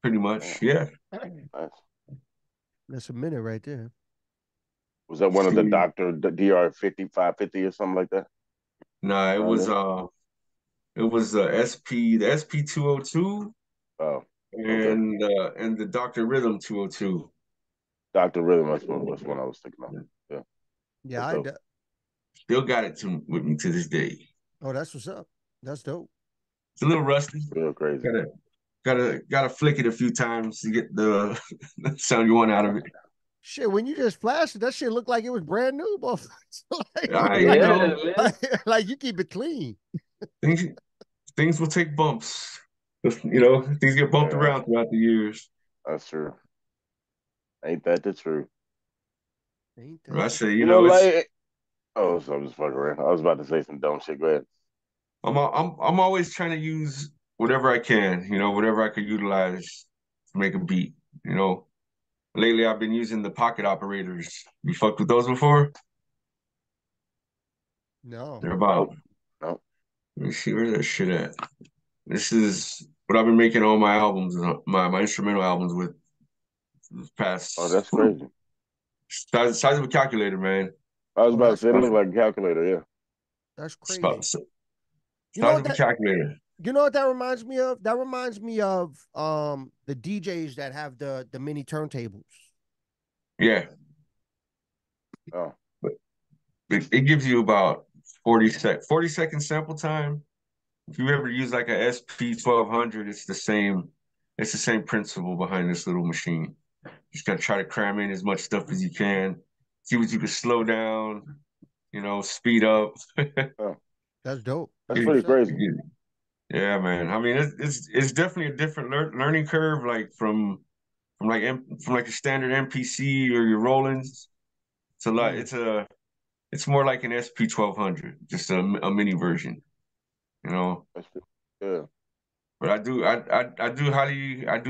pretty damn, much. Yeah. nice. That's a minute right there. Was that one of the Shit. Doctor DR 5550 or something like that? Nah, Around there? it was the SP 202 Oh, okay. and the Dr. Rhythm 202. Dr. Rhythm, that's one I was thinking of. Yeah, Yeah, that's dope. Still got it with me to this day. Oh, that's what's up. That's dope. It's a little rusty. Real crazy. Gotta flick it a few times to get the, the sound you want out of it. Shit, when you just flashed it, that shit looked like it was brand new, motherfucker. You Yeah, know, man. Like you keep it clean. things things will take bumps. You know, things get bumped Yeah, around throughout the years. that's true. Ain't that the truth? Ain't that I the say, truth? you You know, know, like, oh, so I'm just fucking around. I was about to say some dumb shit. Go ahead. I'm always trying to use whatever I can, you know, whatever I could utilize to make a beat. You know, lately I've been using the pocket operators. You fucked with those before? No. They're about, Nope. Nope. let me see, where's that shit at? This is what I've been making all my albums, my instrumental albums with the Oh, past that's crazy. size of a calculator, man. I was Oh, about to that's say, it looked crazy. like a calculator. Yeah. That's It's about crazy. You know size what of a that calculator. you know what that reminds me of? That reminds me of the DJs that have the mini turntables. Yeah, Oh, but it gives you about 40 second sample time. If you ever use like a SP 1200, it's the same principle behind this little machine. Just gotta try to cram in as much stuff as you can. See what you can slow down. speed up. Oh, That's dope. that's That's what's pretty up. crazy. Yeah, man. I mean, it's definitely a different learning curve, like from like a standard MPC or your Rollins. It's a lot. It's more like an SP 1200, just a mini version, you know. That's yeah. But I do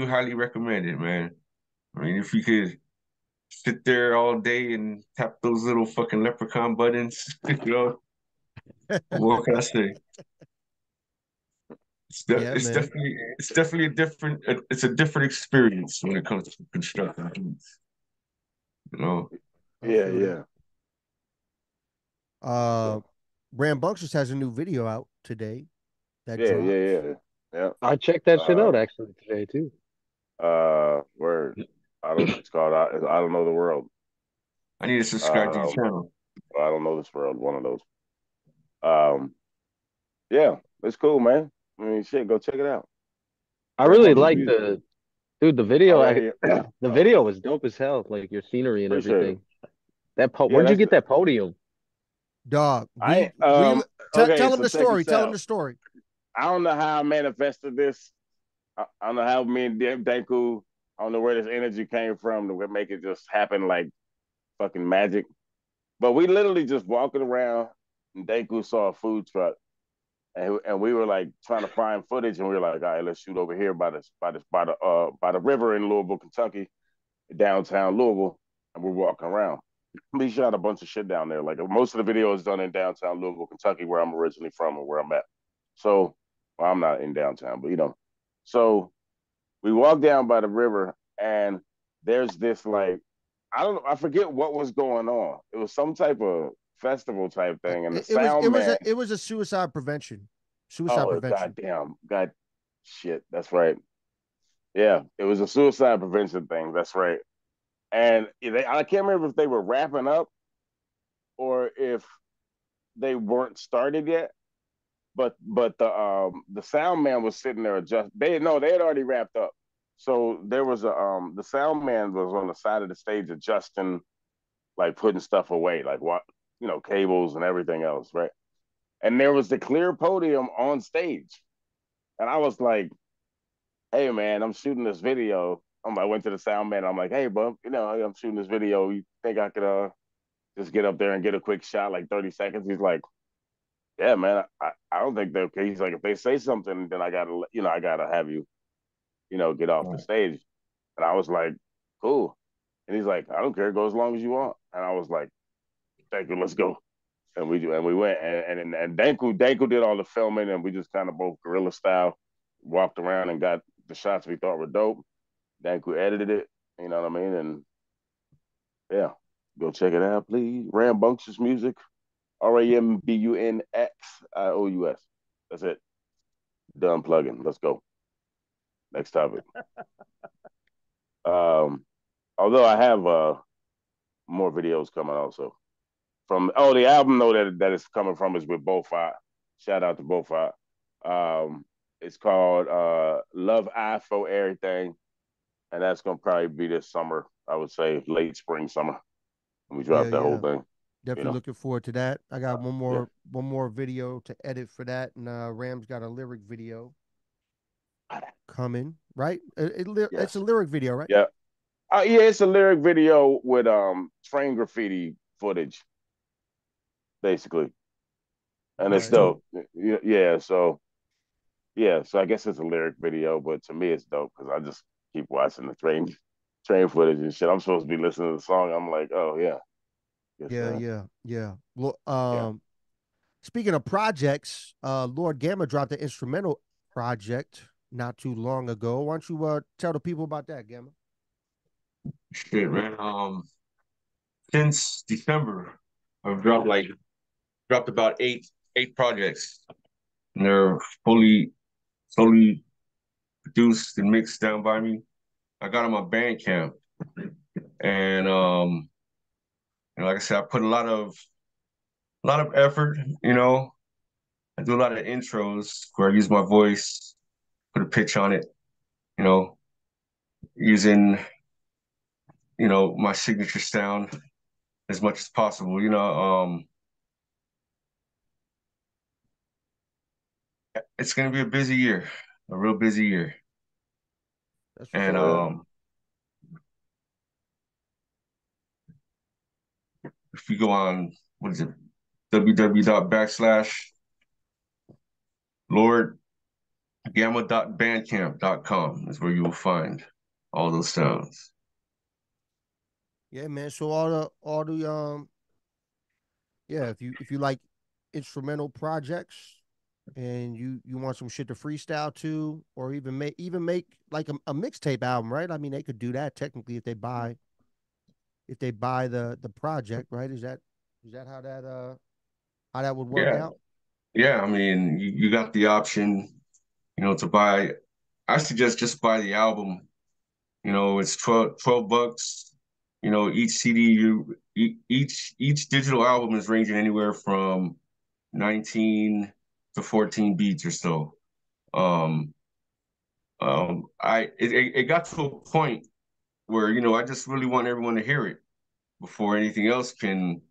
highly recommend it, man. I mean, if you could sit there all day and tap those little fucking leprechaun buttons, what can I say? Yeah, It's man. definitely it's a different experience when it comes to constructing beats, you know. I Yeah, feel that. yeah. Uh, So Rambunctious has a new video out today that yeah, yeah, drops. yeah. Yeah. I checked that shit out Um actually today too. word. I don't it's called I don't know the world. I need to subscribe to your Um channel. I don't know this world, one of those. Um yeah, it's cool, man. I mean shit, go check it out. I really Rambunctious like music. the Oh video. yeah, yeah. The Oh, video was dope as hell, like your scenery and appreciate it. everything. Yeah, Where'd you that's get that podium? Dog, I we okay, tell him so the check story. this Tell him out. the story. I don't know how I manifested this. I don't know how me and Danku, I don't know where this energy came from to make it just happen like fucking magic. But we literally just walking around and Danku saw a food truck and we were like trying to find footage and we were like, all right, let's shoot over here by the river in Louisville, Kentucky, downtown Louisville, and we're walking around. We shot a bunch of shit down there. Like most of the video is done in downtown Louisville, Kentucky, where I'm originally from and where I'm at. So well, I'm not in downtown, but So we walked down by the river and there's this like I don't know, I forget what was going on. It was some type of festival type thing, and the sound man. It was a suicide prevention. Suicide Oh prevention. goddamn, god shit, that's right. Yeah, it was a suicide prevention thing. That's right. And I can't remember if they were wrapping up or if they weren't started yet. But the sound man was sitting there adjust. They had already wrapped up. So there was the sound man was on the side of the stage adjusting, like putting stuff away, like what cables and everything else, right? And there was the clear podium on stage, and I was like, "Hey man, I'm shooting this video." I went to the sound man. I'm like, "Hey, bub, I'm shooting this video. You think I could just get up there and get a quick shot, like 30 seconds?" He's like, yeah, man, I don't think they're okay. He's like, if they say something, then I gotta have you, get off the Right. stage. And I was like, cool. And he's like, I don't care, go as long as you want. And I was like, thank you, let's go. And we went and Danku did all the filming and we just kind of both guerrilla style walked around and got the shots we thought were dope. Danku edited it, you know what I mean? And yeah, go check it out, please. Rambunctious music. RAMBUNXIOUS. That's it. Done plugging. Let's go. Next topic. Um, although I have more videos coming also the album though that it's coming from is with Bofat. Shout out to Bofat. It's called Love I for Everything, and that's gonna probably be this summer. I would say late spring, summer. When we Yeah, drop that whole yeah. thing. You Definitely know. looking forward to that. I got Yeah. one more video to edit for that, and Ram's got a lyric video coming. Right? It's a Yes. lyric video, right? Yeah. Yeah, it's a lyric video with train graffiti footage, basically. And All it's That's right. dope. dope. So I guess it's a lyric video, but to me it's dope because I just keep watching the train footage and shit. I'm supposed to be listening to the song. I'm like, oh yeah, guess Yeah, not. yeah, yeah. Well, Yeah. speaking of projects, Lord Gamma dropped an instrumental project not too long ago. Why don't you tell the people about that, Gamma? Shit, man. Since December, I've dropped about eight projects, and they're fully produced and mixed down by me. I got on my Bandcamp, and like I said, I put a lot of effort. I do a lot of intros where I use my voice, put a pitch on it. You know, using my signature sound as much as possible. it's gonna be a busy year, a real busy year. That's what's And up, Oh yeah. man. if you go on, what is it, www.backslash Lord gamma.bandcamp.com is where you will find all those sounds. Yeah, man. So all the yeah, if you like instrumental projects and you want some shit to freestyle to, or even make like a mixtape album, right? I mean, they could do that technically if they buy the project, right? Is that how that would work Yeah, out? yeah. I mean, you got the option, to buy. I suggest just buy the album. It's 12 bucks. Each CD, each digital album is ranging anywhere from 19 to 14 beats or so. Um, it got to a point where, I just really want everyone to hear it before anything else can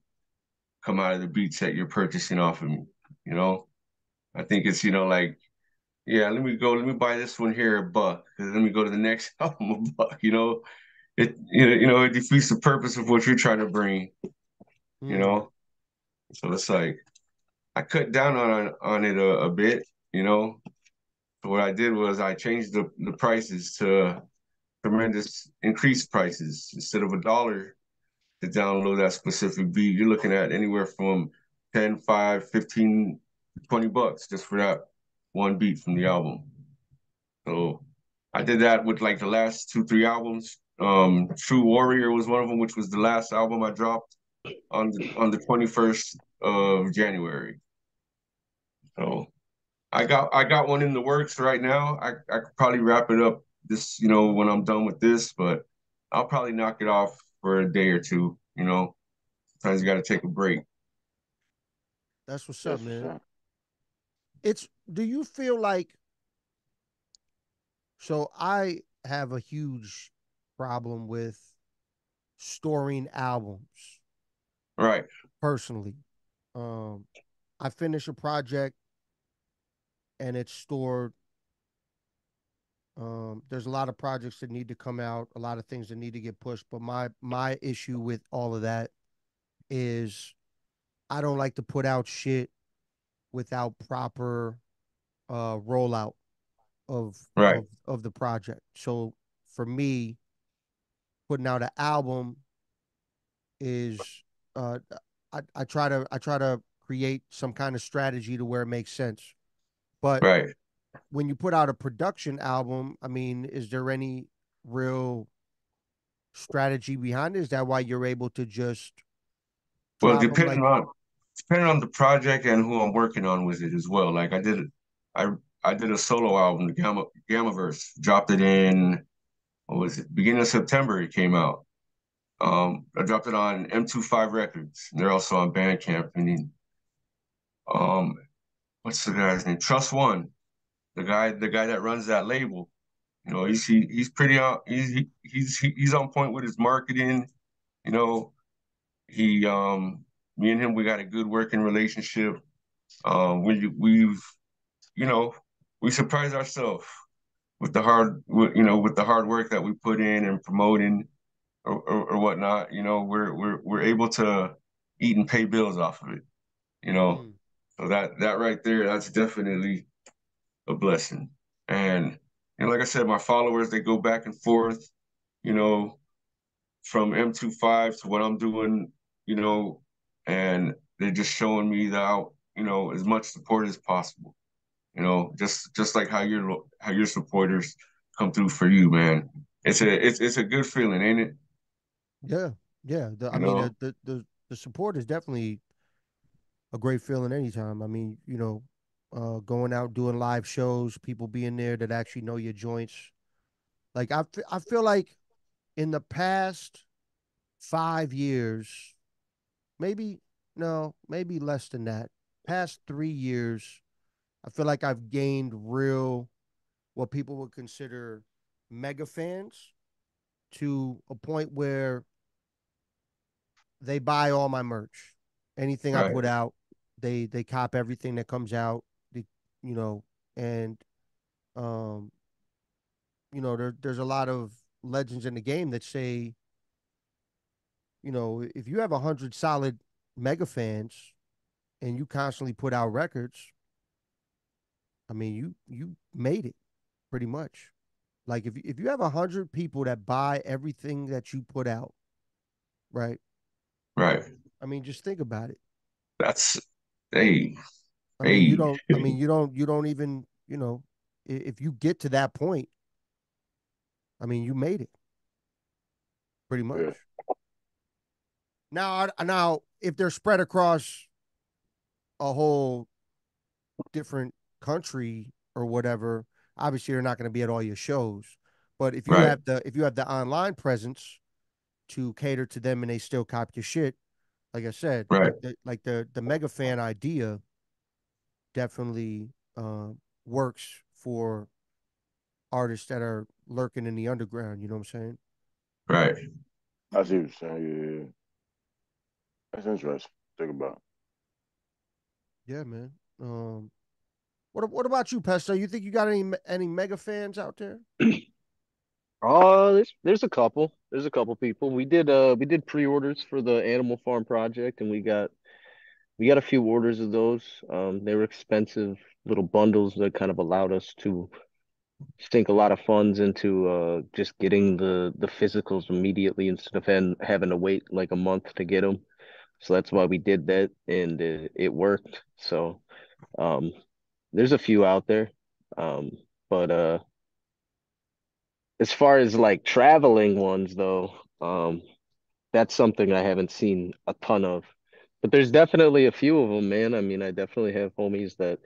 come out of the beats that you're purchasing off of me. You know, I think it's, like, yeah, let me buy this one here $1, let me go to the next album $1. It defeats the purpose of what you're trying to bring. You Mm, know, so it's like I cut down on it a bit. So what I did was I changed the prices to tremendous increased prices. Instead of $1 to download that specific beat, you're looking at anywhere from 10, 5, 15, 20 bucks just for that one beat from the album. So I did that with like the last 2, 3 albums. True Warrior was one of them, which was the last album I dropped on the 21st of January. So I got one in the works right now. I could probably wrap it up this, when I'm done with this, but I'll probably knock it off for a day or two. Sometimes you got to take a break. that's what's up, That's what's man. up. It's Do you feel like so I have a huge problem with storing albums Right, personally. Um, I finish a project and it's stored. There's a lot of projects that need to come out, a lot of things that need to get pushed. But my issue with all of that is I don't like to put out shit without proper rollout right, of the project. So for me, putting out an album is uh I try to create some kind of strategy to where it makes sense. But right. when you put out a production album, I mean, is there any real strategy behind it? Is that why you're able to just Well, drop them like? depending on the project and who I'm working on with it as well. Like I I did a solo album, the Gammaverse, dropped it in, what was it, beginning of September it came out. I dropped it on M25 Records. They're also on Bandcamp. And um, what's the guy's name? Trust One, the guy that runs that label. He's pretty on. He's on point with his marketing. You know, he me and him we got a good working relationship. We've you know we surprise ourselves with the hard work that we put in and promoting or whatnot. We're able to eat and pay bills off of it. You know, Mm, so that right there, that's definitely a blessing. And like I said, my followers they go back and forth. You know, from M25 to what I'm doing. You know, and they're just showing me that as much support as possible. Just like how your supporters come through for you, man. It's a good feeling, ain't it? yeah, yeah. You know, The support is definitely a great feeling anytime. I mean, going out doing live shows, people being there that actually know your joints. Like I feel like in the past 5 years, maybe no, maybe less than that. Past 3 years, I feel like I've gained real what people would consider mega fans to a point where they buy all my merch. Anything I right, put out, they cop everything that comes out. They, you know, And um, there's a lot of legends in the game that say, if you have 100 solid mega fans and you constantly put out records, I mean, you made it pretty much. Like if you have 100 people that buy everything that you put out, right? Right. I mean, just think about it. That's hey, I mean, you hey. don't. I mean, you don't even. If you get to that point, I mean, you made it pretty much. Yeah. Now, if they're spread across a whole different country or whatever, obviously they're not going to be at all your shows. But Right. if you have the online presence to cater to them and they still copy your shit, like I said, Right. the mega fan idea definitely works for artists that are lurking in the underground. You know what I'm saying? Right. I see what you're saying. Yeah, yeah. That's interesting. Think about. Yeah, man. What about you, Pesto? You think you got any mega fans out there? Oh, there's a couple. There's a couple people. We did pre-orders for the Animal Farm project, and we got a few orders of those. They were expensive little bundles that kind of allowed us to sink a lot of funds into just getting the physicals immediately instead of having to wait like a month to get them. So that's why we did that, and it worked. So um, there's a few out there, but as far as like traveling ones though, that's something I haven't seen a ton of. But there's definitely a few of them, man. I mean, I definitely have homies that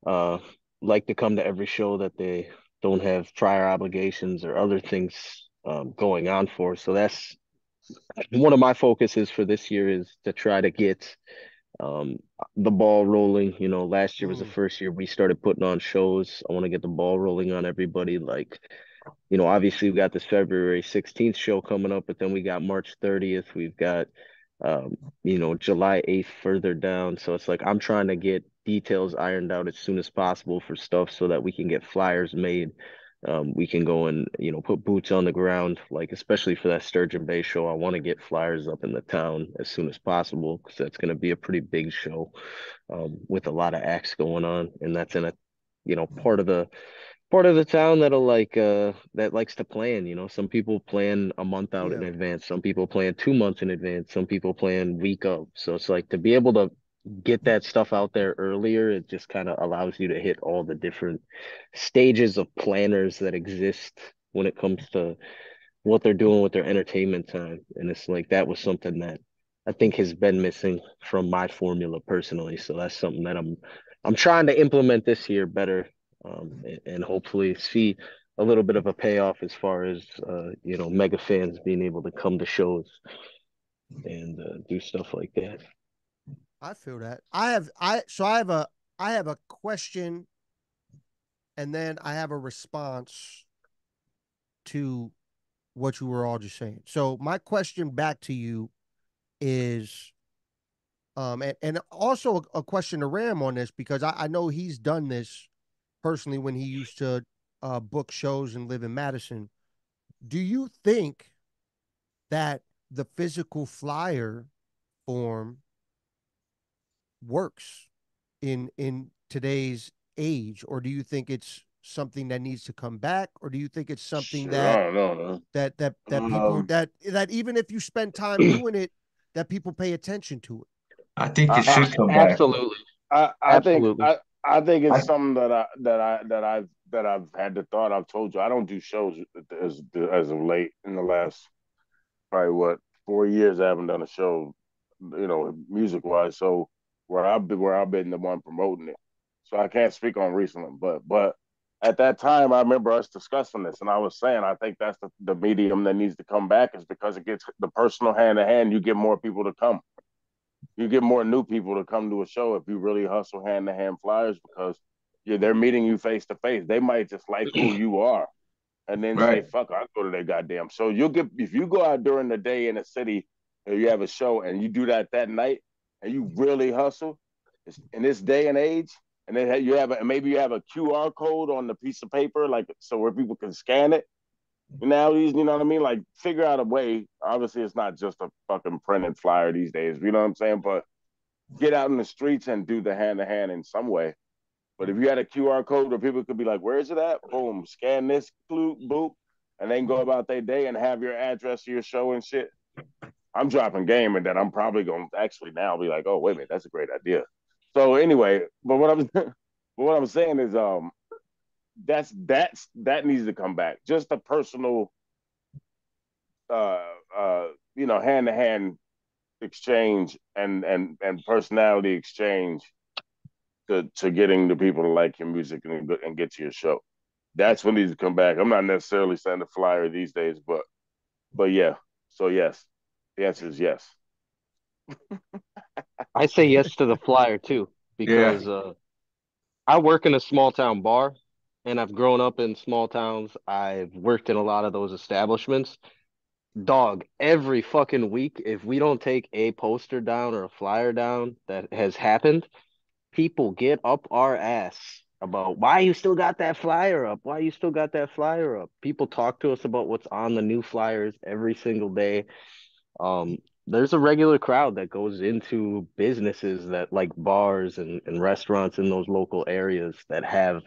uh like to come to every show that they don't have prior obligations or other things going on for. So that's one of my focuses for this year is to try to get um the ball rolling. Last year was the Mm, first year we started putting on shows. I want to get the ball rolling on everybody. Like, obviously we got this February 16th show coming up, but then we got March 30th. We've got, July 8th further down. So it's like I'm trying to get details ironed out as soon as possible for stuff so that we can get flyers made. We can go and, put boots on the ground, like especially for that Sturgeon Bay show. I want to get flyers up in the town as soon as possible because that's going to be a pretty big show with a lot of acts going on. And that's in a, part of the town that likes to plan. Some people plan a month out in yeah, advance, some people plan 2 months in advance, some people plan week of. So it's like to be able to get that stuff out there earlier, it just kind of allows you to hit all the different stages of planners that exist when it comes to what they're doing with their entertainment time. And it's like that was something that I think has been missing from my formula personally. So that's something that I'm trying to implement this year better, and hopefully see a little bit of a payoff as far as mega fans being able to come to shows and do stuff like that. I feel that. I have a question, and then I have a response to what you were all just saying. So my question back to you is, and also a question to Ram on this because I know he's done this personally when he used to book shows and live in Madison. Do you think that the physical flyer form works in today's age, or do you think it's something that needs to come back, or do you think it's something Shit, I don't know, man. that people that even if you spend time doing it, that people pay attention to it? I think it I, should come back. Absolutely. I think Absolutely. I think it's I something that I've had the thought. I've told you I don't do shows as of late in the last probably what 4 years. I haven't done a show, music wise. So where I've been the one promoting it. So I can't speak on recently, but at that time I remember us discussing this, and I was saying I think that's the medium that needs to come back is because it gets the personal hand to hand. You get more people to come. You get more new people to come to a show if you really hustle hand to hand flyers because they're meeting you face to face. They might just like who you are and then say, right, fuck, I'll go to their goddamn show. You'll get, if you go out during the day in a city and you have a show and you do that night and you really hustle in this day and age and then maybe you have a QR code on the piece of paper, like so where people can scan it. Nowadays, you know what I mean? Like figure out a way. Obviously, it's not just a fucking printed flyer these days. You know what I'm saying? But get out in the streets and do the hand to hand in some way. But if you had a QR code where people could be like, "Where is it at?" Boom, scan this, boop, and then go about their day and have your address of your show and shit. I'm dropping game, and then I'm probably going to actually now be like, "Oh, wait a minute, that's a great idea." So anyway, but what I'm saying is, that needs to come back. Just a personal, uh, hand to hand exchange and personality exchange to getting the people to like your music and get to your show. That's what needs to come back. I'm not necessarily saying the flyer these days, but yeah. So yes, the answer is yes. I say yes to the flyer too Yeah. because I work in a small town bar and I've grown up in small towns. I've worked in a lot of those establishments. Dog, every fucking week, if we don't take a poster down or a flyer down that has happened, people get up our ass about why you still got that flyer up? Why you still got that flyer up? People talk to us about what's on the new flyers every single day. There's a regular crowd that goes into businesses that like bars and restaurants in those local areas that have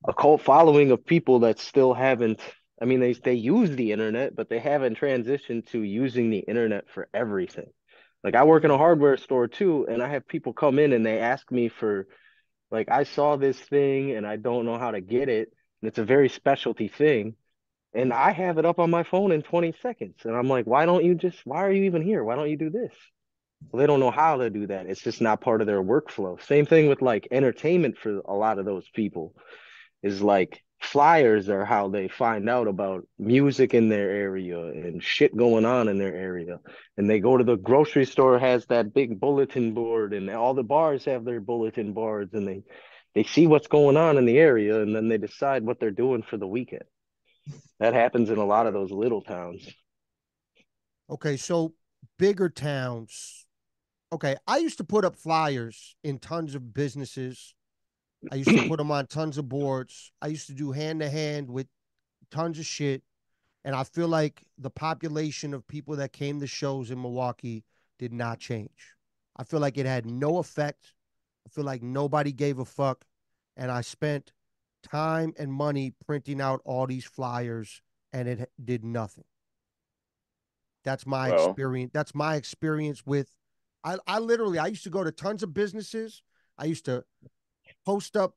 a cult following of people that still haven't. I mean, they use the internet, but they haven't transitioned to using the internet for everything. Like I work in a hardware store too, and I have people come in and they ask me for like I saw this thing and I don't know how to get it, and it's a very specialty thing, and I have it up on my phone in 20 seconds, and I'm like, why are you even here? Why don't you do this? Well, they don't know how to do that. It's just not part of their workflow. Same thing with like entertainment for a lot of those people is like flyers are how they find out about music in their area and shit going on in their area. And they go to the grocery store has that big bulletin board and all the bars have their bulletin boards and they see what's going on in the area and then they decide what they're doing for the weekend. That happens in a lot of those little towns. Okay, so bigger towns. Okay, I used to put up flyers in tons of businesses. I used to put them on tons of boards. I used to do hand to hand with tons of shit. And I feel like the population of people that came to shows in Milwaukee did not change. I feel like it had no effect. I feel like nobody gave a fuck. And I spent time and money printing out all these flyers and it did nothing. That's my Well, experience. That's my experience with I used to go to tons of businesses. I used to post up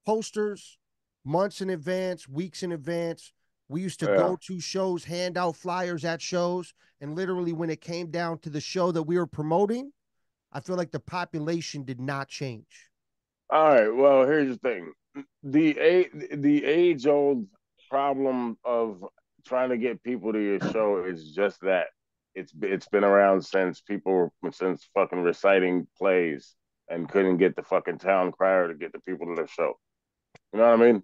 posters months in advance, weeks in advance. We used to yeah. go to shows, hand out flyers at shows, and literally when it came down to the show that we were promoting, I feel like the population did not change. All right. Well, here's the thing: the age old problem of trying to get people to your show is just that. It's been around since since fucking reciting plays and couldn't get the fucking town crier to get the people to their show. You know what I mean?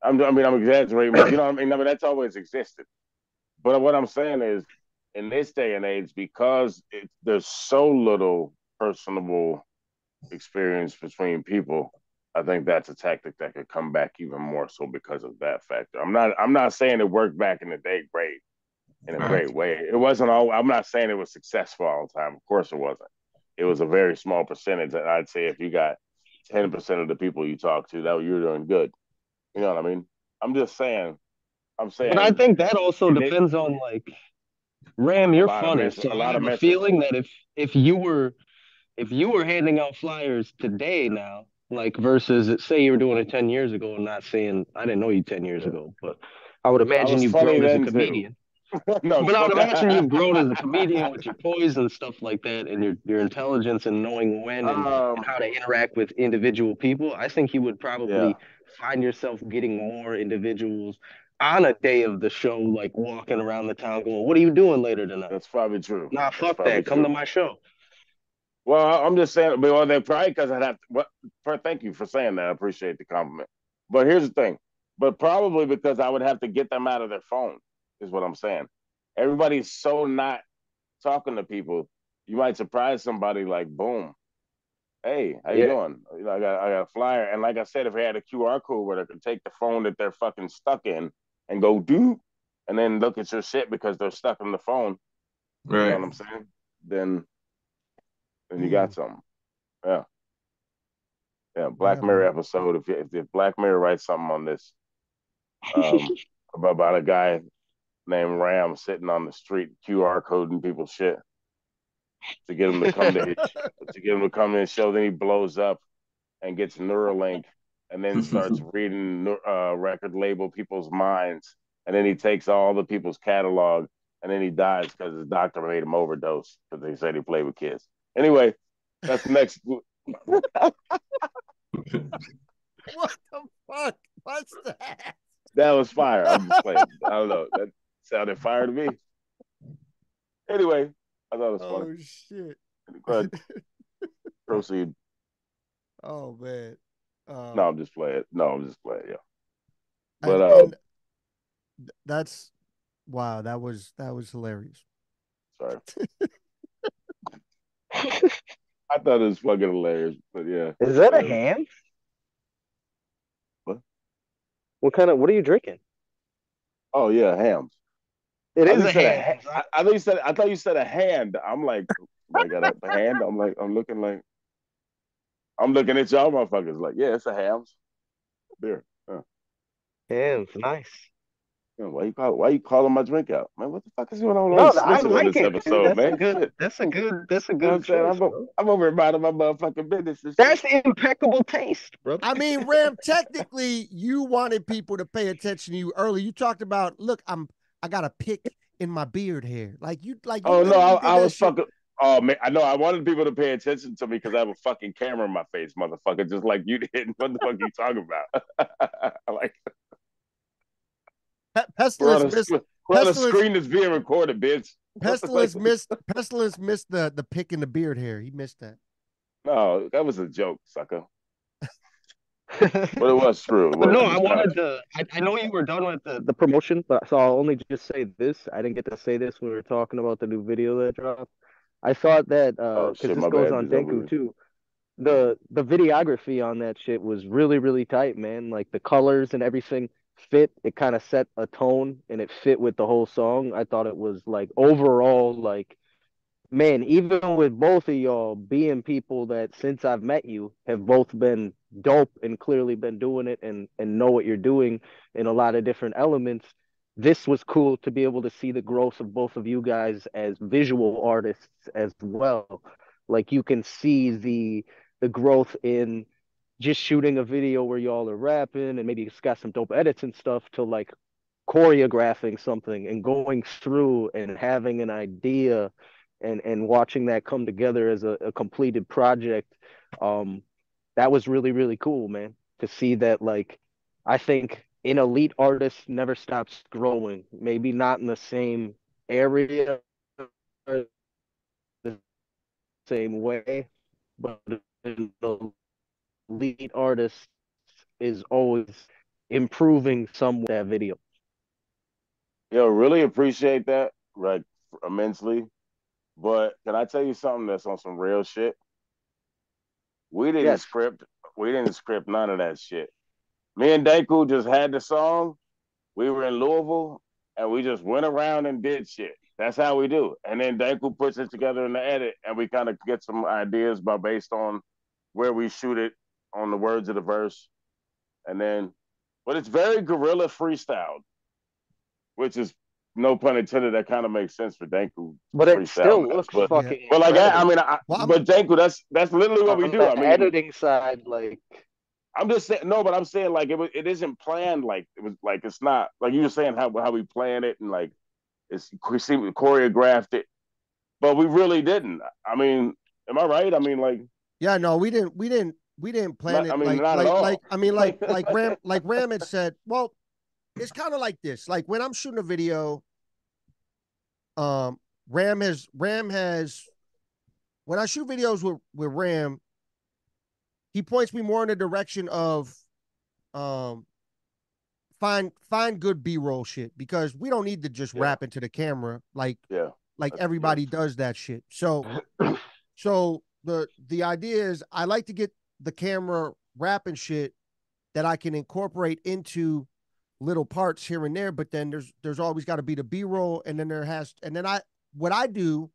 I'm exaggerating, but you know what I mean. I mean that's always existed. But what I'm saying is, in this day and age, because there's so little personable experience between people, I think that's a tactic that could come back even more so because of that factor. I'm not saying it worked back in the day great in a great way. It wasn't all I'm not saying it was successful all the time. Of course it wasn't. It was a very small percentage. And I'd say if you got 10% of the people you talk to, that you're doing good. You know what I mean? I'm just saying, I'm But I saying think that also and it depends on like Ram, you're funny. So a I lot of have a metrics. feeling that if you were handing out flyers today now, like versus say you were doing it 10 years ago, and not saying I didn't know you 10 years Yeah. ago, but I would I imagine was you've funny grown as a then too. comedian. No, I'm But just I would imagine fucking you've grown as a comedian with your poise and stuff like that, and your intelligence and knowing when and um how to interact with individual people. I think you would yeah, probably find yourself getting more individuals on a day of the show, like walking around the town going, "What are you doing later tonight?" that's probably true. Nah, That's fuck probably that. Come to true. my show. Well, I'm just saying, but well, they probably because I'd have to. What? Thank you for saying that. I appreciate the compliment. But here's the thing. But probably because I would have to get them out of their phone, is what I'm saying. Everybody's so not talking to people. You might surprise somebody like boom, hey, how you doing? You know, I got a flyer, and like I said, if they had a QR code where they could take the phone that they're fucking stuck in and go do, and then look at your shit because they're stuck in the phone. You know Right. what I'm saying? Then you got something. Yeah. Yeah. Black Yeah, Mirror man. episode. If Black Mirror writes something on this, um, about a guy named Ram sitting on the street QR coding people's shit to get him to come to his to get him to come to his show, then he blows up and gets Neuralink, and then starts reading record label people's minds, and then he takes all the people's catalog, and then he dies because his doctor made him overdose because they said he played with kids. Anyway, that's next. What the fuck? What's that? That was fire. I'm just playing. I don't know. That sounded fire to me. Anyway, I thought it was funny. Oh shit. Go ahead, proceed. Oh man. No, I'm just playing. No, I'm just playing. Yeah, And, but and that's wow, that was hilarious. sorry. I thought it was fucking hilarious, but yeah. Is that a Whatever. ham? What? What are you drinking? Oh yeah, hams. It I thought is you a said a ham. ha- I thought you said a hand. I'm like, I got a hand. I'm looking at y'all motherfuckers like, yeah, it's a hams. Beer. Hams, nice. Yeah, why you calling my drink out? Man, what the fuck is going on? I'm No, only I snitching on like this it, dude. episode, man. Shit. That's a You know what I'm good saying? choice, bro. I'm over here minding my motherfucking business and shit. That's impeccable taste, brother. I mean, Ram, technically you wanted people to pay attention to you early. You talked about, look, I got a pick in my beard hair. Like you Oh no, literally did I that was shit. fucking. Oh man, I know. I wanted people to pay attention to me because I have a fucking camera in my face, motherfucker. Just like you did. What the fuck are you talking about? Like Pestilence missed we're on a Pestilence screen that's being recorded, bitch. Like, Pestilence missed the pick in the beard hair. He missed that. no, that was a joke, sucker. But it was true. It But was no, in I the cut. wanted to. I know you were done with the promotion, but so I'll only just say this. I didn't get to say this when we were talking about the new video that dropped. I thought that Oh because shit, this my goes bad. on Just over Denku here. too. The videography on that shit was really really tight, man. Like the colors and everything fit. It kind of set a tone and it fit with the whole song. I thought it was like overall like man, even with both of y'all being people that since I've met you have both been dope and clearly been doing it and know what you're doing in a lot of different elements, this was cool to be able to see the growth of both of you guys as visual artists as well. Like you can see the growth in just shooting a video where y'all are rapping and maybe it's got some dope edits and stuff to like choreographing something and going through and having an idea and watching that come together as a completed project. um that was really really cool, man, to see that. Like I think an elite artist never stops growing, maybe not in the same area or the same way, but an elite artist is always improving some that video. Yo, really appreciate that, like immensely. But can I tell you something that's on some real shit? We didn't Yes. script. We didn't script none of that shit. Me and Daku just had the song. We were in Louisville, and we just went around and did shit. That's how we do. And then Daku puts it together in the edit, and we kind of get some ideas by based on where we shoot it on the words of the verse, and then, but it's very guerrilla freestyle, which is no pun intended. That kind of makes sense for Danku But it freestyle still mess, looks but Yeah. fucking like I incredible. mean, Well, but Danku, that's literally what we On do. I the mean, editing side, like I'm just saying no, but I'm saying like it isn't planned like it was like it's not like you were saying how we planned it and like it's we choreographed it, but we really didn't. I mean, am I right? I mean, like yeah, no, we didn't plan not. I it mean, not at like all. I mean like Ram had said, well, it's kind of like this. Like when I'm shooting a video, um Ram has when I shoot videos with Ram, he points me more in the direction of um find good B-roll shit because we don't need to just Yeah, rap into the camera like yeah, like that's true. everybody does that shit. So the idea is I like to get the camera rapping shit that I can incorporate into little parts here and there, but then there's always got to be the B-roll, and then what I do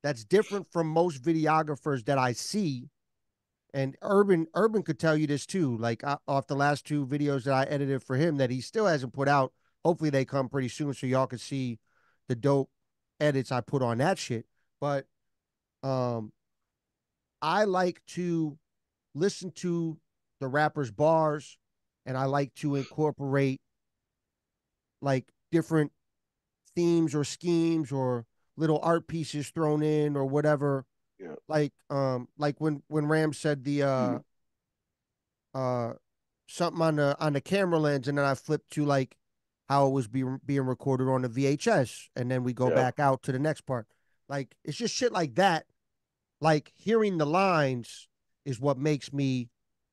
that's different from most videographers that I see, and Urban could tell you this too, like off the last two videos that I edited for him that he still hasn't put out. Hopefully they come pretty soon so y'all can see the dope edits I put on that shit. But I like to listen to the rapper's bars, and I like to incorporate like different themes or schemes or little art pieces thrown in or whatever. Yeah. Like when Ram said the uh something on the camera lens, and then I flipped to like how it was being recorded on the VHS, and then we go Yeah. back out to the next part. Like it's just shit like that. Like hearing the lines is what makes me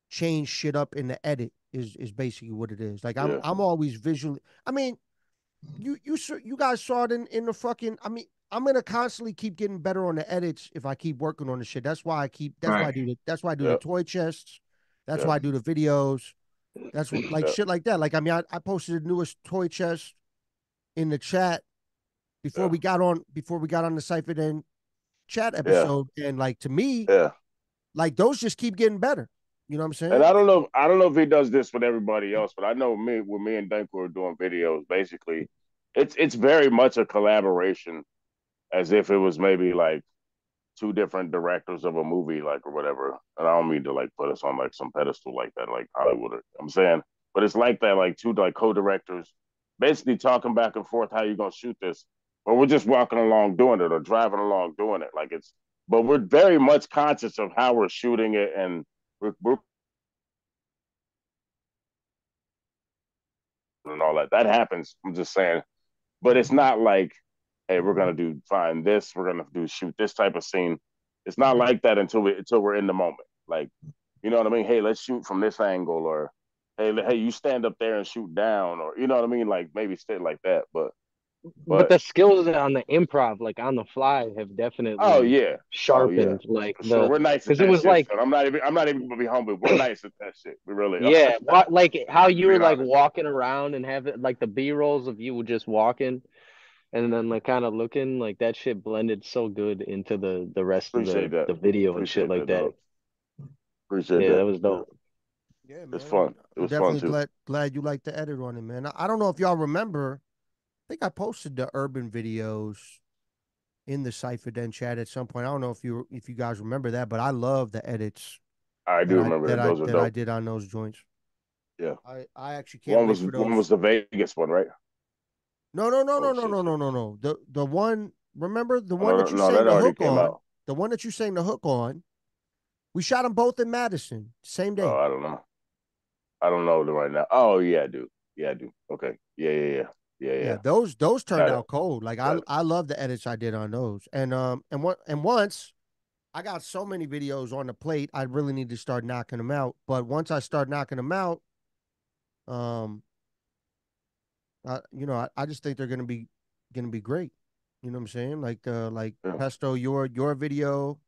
change shit up in the edit. Is basically what it is. Like Yeah. I'm always visually. I mean, you guys saw it in the fucking. I mean, I'm gonna constantly keep getting better on the edits if I keep working on the shit. That's why I keep. That's why I Right. do the. That's why I do the Yep. toy chests. That's Yep. why I do the videos. That's what, like Yep. shit like that. Like I mean, I posted the newest toy chest in the chat before Yeah. we got on the CyphaDen chat Yeah. episode, and like to me, Yeah. like those just keep getting better. You know what I'm And saying? I don't know if he does this with everybody else, but I know me and Danko are doing videos, basically, it's very much a collaboration, as if it was maybe like two different directors of a movie, like or whatever. And I don't mean to like put us on like some pedestal like that, like Hollywood. I'm saying, but it's like that, like two like co-directors, basically talking back and forth how you gonna shoot this, or we're just walking along doing it or driving along doing it. Like it's, but we're very much conscious of how we're shooting it, and we're and all that. That happens. I'm just saying, but it's not like, hey, we're gonna do find this, we're gonna do shoot this type of scene. It's not like that until we're in the moment. Like, you know what I mean? Hey, let's shoot from this angle, or hey, you stand up there and shoot down, or you know what I mean? Like maybe stay like that. But But the skills on the improv, like on the fly, have oh definitely yeah, oh yeah, sharpened. Like for sure. the We're nice at because it that was shit, like, son. I'm not even gonna be humble. We're nice at that shit. We really are. yeah, what like how you were Being like honest. walking around and having like the B rolls of you just walking and then like kind of looking like that shit blended so good into the rest of Appreciate that. the video and shit Appreciate like that, that. dog. Appreciate Yeah, that. that was Yeah. dope. Yeah, It's man. fun. It I'm was fun definitely too. glad you like the edit on it, man. I don't know if y'all remember. I think I posted the urban videos in the CyphaDen chat at some point. I don't know if you guys remember that, but I love the edits I do remember that. Those are that I dope. did on those joints. Yeah. I actually can't One wait was for one those. was the Vegas one, right? Oh shit, shit. No. The one, remember the Oh, one no, no, that you no, sang that the already hook came on, out. the one that you sang the hook on. We shot them both in Madison, same Oh, day. I don't know. I don't know them right now. Oh yeah, I do. Yeah, I do. Okay. Yeah, yeah, yeah. Yeah, Yeah, yeah. those turned Got it. out cold. Like Got it. I love the edits I did on those. And once I got so many videos on the plate, I really need to start knocking them out. But once I start knocking them out, um, I just think they're gonna be great. You know what I'm saying? Like Yeah. Pesto, your video,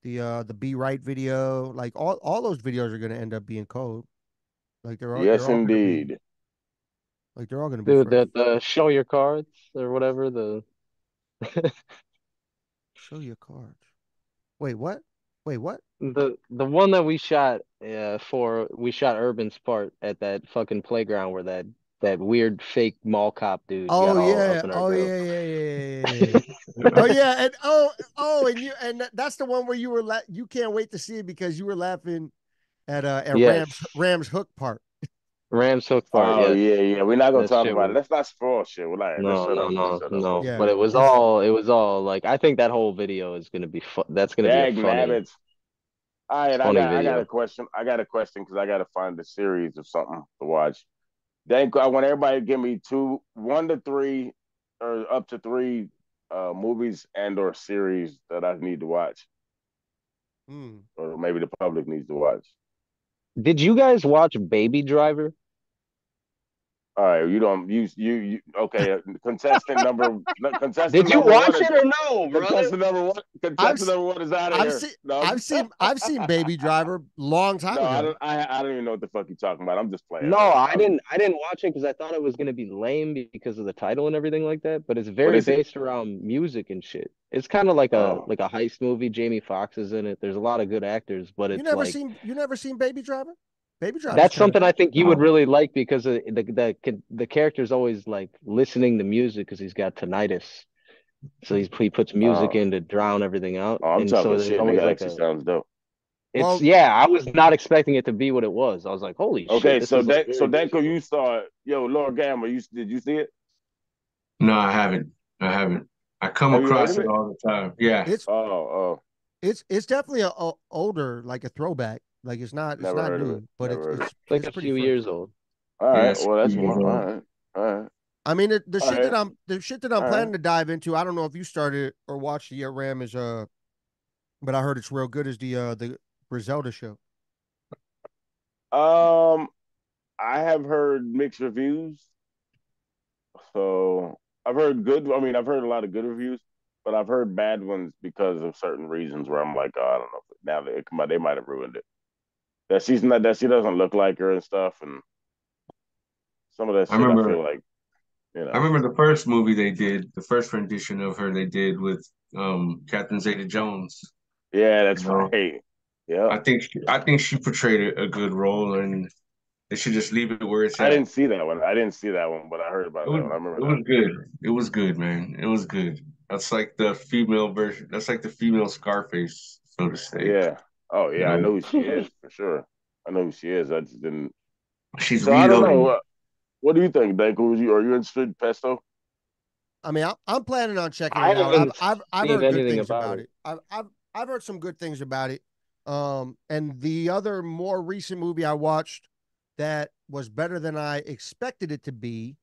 the Be Right video, like all those videos are gonna end up being cold. Like Yes, indeed. they're all gonna be Dude, fresh. the show your cards or whatever the Show your cards. Wait, what? Wait, what? the one that we shot Urban's part at that fucking playground where that weird fake mall cop dude Oh got all yeah. up in our Oh grill. yeah, yeah. Oh yeah, and that's the one where you can't wait to see it because you were laughing at Yes. Ram's hook part. Ram's hook part, Oh yes. yeah, yeah. We're not gonna That talk shit about it. was Let's not spoil shit. We're like, let's no, shut no, up. Let's no, shut up. no. Yeah, But it's it was all like I think that whole video is gonna be fun. That's gonna be a Dag funny, nabbits. All right, I funny got I got a video. question. I got a question because I got to find a series of something to watch. Thank I want everybody to give me two, 1 to 3, or up to 3 movies and or series that I need to watch, mm. or maybe the public needs to watch. Did you guys watch Baby Driver? All right, you don't okay. Contestant Did you number one watch is it or no, brother? I've contestant se- number one is out of I've here. seen No, Baby Driver long time no, ago. I don't even know what the fuck you're talking about. I'm just playing, No, man. I didn't watch it because I thought it was gonna be lame because of the title and everything like that. But it's What very is it? based around music and shit. It's kind of Oh, like a heist movie. Jamie Foxx is in it. There's a lot of good actors, but it's like You never seen Baby Driver? Baby Driver's that's kind of something I cool. think you would No. really like because the character's always like listening to music because he's got tinnitus. So he puts music oh, in to drown everything out, oh, I'm and so talking there's shit. always Nigga like actually a sounds dope. it's Well, yeah. I was not expecting it to be what it was. I was like, holy shit, Okay, this is like so very Danko, musical. you saw it. Yo, Lord Gamma, did you see it? No, I haven't. I haven't. I come Have you heard across of it it? all the time. Yeah. it's Oh, oh, it's definitely a older, like a throwback. Like it's never not heard of it. new, but Never heard of it. It's like it's a pretty few fresh. years old. All right, Yes. well that's one. Yeah. All right, I mean, all right, the shit that I'm all right. planning to dive into. I don't know if you started or watched it yet, Ram. Is but I heard it's real good. Is the Griselda show? Um, I have heard mixed reviews. So I've heard good. I mean, I've heard a lot of good reviews, but I've heard bad ones because of certain reasons where I'm like, oh, I don't know. Now they might have ruined it. That she doesn't look like her and stuff, and some of that I shit. I remember feel like I remember the first movie they did, the first rendition of her they did with Catherine Zeta Jones. yeah, You that's know, right. Yep. I think she portrayed a good role, and they should just leave it where it's I didn't at. see that one. I didn't see that one, but I heard about that one. I remember It that. was good. It was good, man. It was good. That's like the female version. That's like the female Scarface, so to say. Yeah. Oh You yeah, I know, know who she is for sure. I know who she is. I just didn't. she's So I don't know. reloading. What do you think, Danko? Are you interested in Pesto? I mean, I'm planning on checking I it out. haven't I've seen heard good anything things about about it. it. I've heard some good things about it. And the other more recent movie I watched that was better than I expected it to be,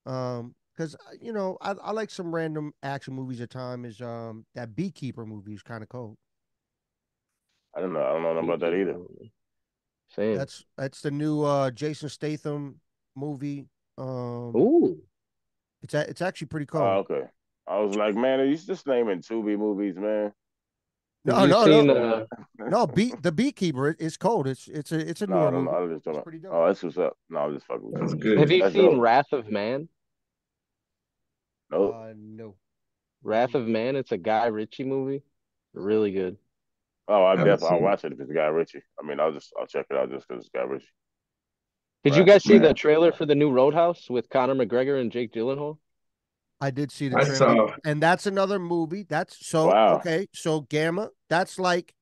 because I like some random action movies at time is that Beekeeper movie is kind of cold. I don't know. I don't know nothing about that Beekeeper either. movie. Same. That's the new Jason Statham movie. Um, Ooh. it's actually pretty Oh, cold. okay. I was like, man, are you just naming Tubi movies, man? Have No, you no, no, seen no. The Beekeeper. It's cold. It's a No, I newer don't know. movie. I was just talking It's about. pretty dope. Oh, that's what's up. No, I'm just fucking with That you. was have good. you That's seen dope. Wrath of Man? Nope. No. Wrath of Man, it's a Guy Ritchie movie. Really good. Oh, I haven't I'll seen watch it if it's Guy Ritchie. I mean, I'll check it out just because it's Guy Ritchie. Did you Wrath guys of see it. the Man. trailer for the new Roadhouse with Conor McGregor and Jake Gyllenhaal? I did see the I trailer, saw. and that's another movie. That's so Wow. okay. So Gamma, that's like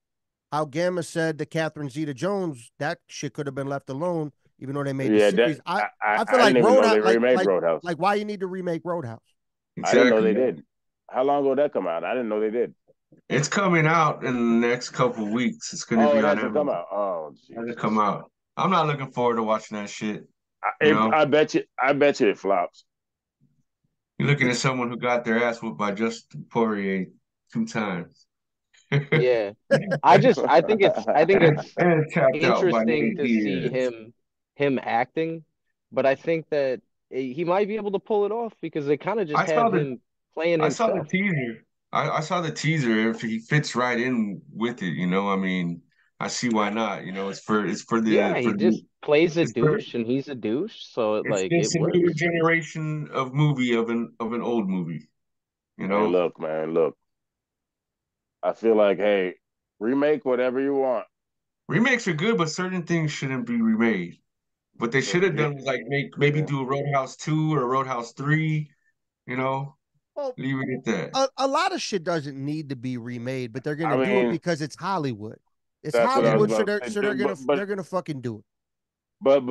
how Gamma said to Catherine Zeta-Jones, that shit could have been left alone, even though they made the Yeah, series. I feel I like didn't even know they Roadhouse, remade Roadhouse. like why you need to remake Roadhouse? I didn't know Exactly. they did. How long ago did that come out? I didn't know they did. It's coming out in the next couple weeks. It's going to Oh, be it on hasn't come Amazon. out. Oh, It hasn't come Jesus. out. I'm not looking forward to watching that shit. You know, I bet you it flops. you're looking at It's someone who got their ass whooped by Justin Poirier 2 times. Yeah. I think it's And tapped out by interesting Nate to see Diaz. him acting, but I think that he might be able to pull it off because they kind of just I saw have the him playing I saw the himself. teaser. I saw the teaser. If he fits right in with it, I mean, I see why not. Yeah, he just plays a it's for douche and he's a douche, so it's it just a newer works. generation of movie of an old movie. You Hey, know, look, man, look. I feel like, hey, remake whatever you want. remakes are good, but certain things shouldn't be remade. What they should Look, have done was like maybe yeah. do a Roadhouse 2 or Roadhouse 3. You know, well, leave it at that. a lot of shit doesn't need to be remade, but they're I gonna do it mean, because it's Hollywood. It's that's what I was Hollywood, about to say too. they're gonna fucking do it. That's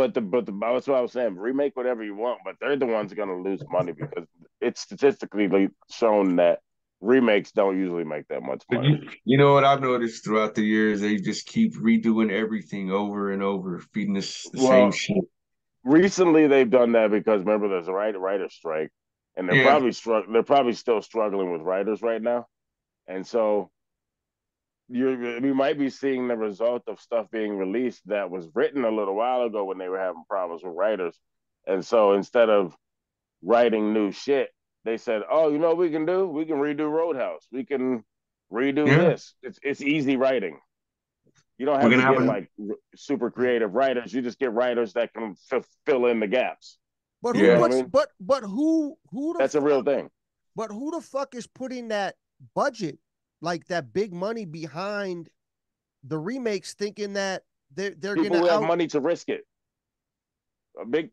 what I was saying. Remake whatever you want, but they're the ones going to lose money because it's statistically shown that remakes don't usually make that much But money. you know what I've noticed throughout the years, they just keep redoing everything over and over, feeding us the same Well, shit. recently they've done that because remember there's a writer strike, and Yeah, they're probably still struggling with writers right now, and so we might be seeing the result of stuff being released that was written a little while ago when they were having problems with writers. And so instead of writing new shit, they said, "Oh, you know what we can do? We can redo Roadhouse. We can redo Yeah, this. It's easy writing. You don't we're have to gonna have get a like super creative writers. You just get writers that can fill in the gaps. But You who know yeah. what I puts mean? but who the That's a real fuck thing. but who the fuck is putting that budget, like that big money behind the remakes, thinking that they're People gonna who have out money to risk it. Big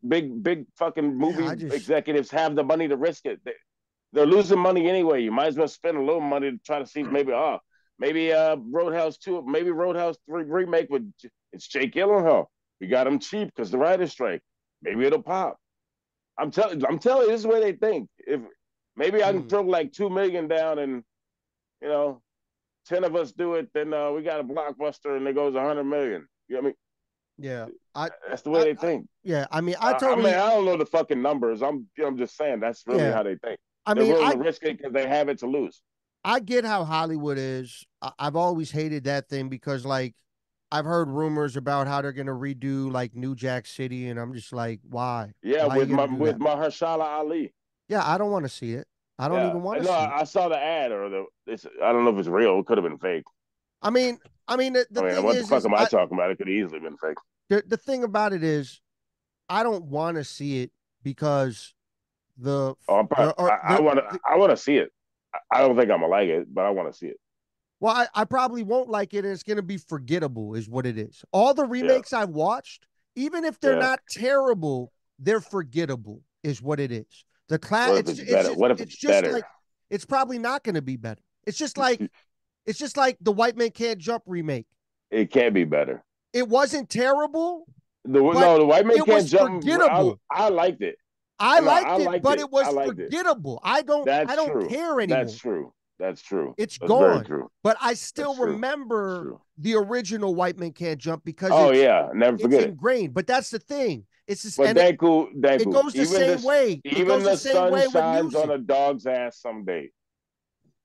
fucking yeah, movie executives have the money to risk it. They're losing money anyway. You might as well spend a little money to try to see if maybe Roadhouse 2, maybe Roadhouse 3 remake with it's Jake Gyllenhaal. We got him cheap because the writer's strike. Maybe it'll pop. I'm telling you, this is where they think. If maybe I can mm, throw like 2 million down and you know 10 of us do it, then we got a blockbuster and it goes 100 million. You know what I mean? yeah. I That's the way they I think. yeah, I mean I mean, I don't know the fucking numbers. I'm just saying that's really yeah. how they think. I They're mean willing to risk it because they have it to lose. I get how Hollywood is. I've always hated that thing because, like, I've heard rumors about how they're gonna redo like New Jack City, and I'm just like, why? Yeah, Why are you gonna do with that? Mahershala Ali. Yeah, I don't want to see it. I don't Yeah, even want to no, see it. I saw the ad I don't know if it's real. It could have been fake. I mean, the I mean, thing what the fuck is am I talking about? It could have easily been fake. the thing about it is, I don't want to see it because the Oh, the or the I want to see it. I don't think I'm gonna like it, but I want to see it. well, I probably won't like it, and it's gonna be forgettable, is what it is. All the Yeah, remakes I've watched, even if they're yeah. not terrible, they're forgettable, is what it is. The class, What if it's better? What if it's it's just better? like it's probably not gonna be better. It's just like the White Man Can't Jump remake. It can be better. It wasn't terrible, but The white man it can't was jump. forgettable. I liked it. I No, liked I it, liked but it. it I was liked it. forgettable. I That's don't true. care That's anymore. true. That's true. It's That's very gone. true. But I That's still true. That's remember true. the original White Man Can't Jump because Oh yeah, never it's forget it. ingrained. But that's the thing. It's just, But and it Danku, goes the same way. It even goes the the same sun way with shines on music. a dog's ass someday.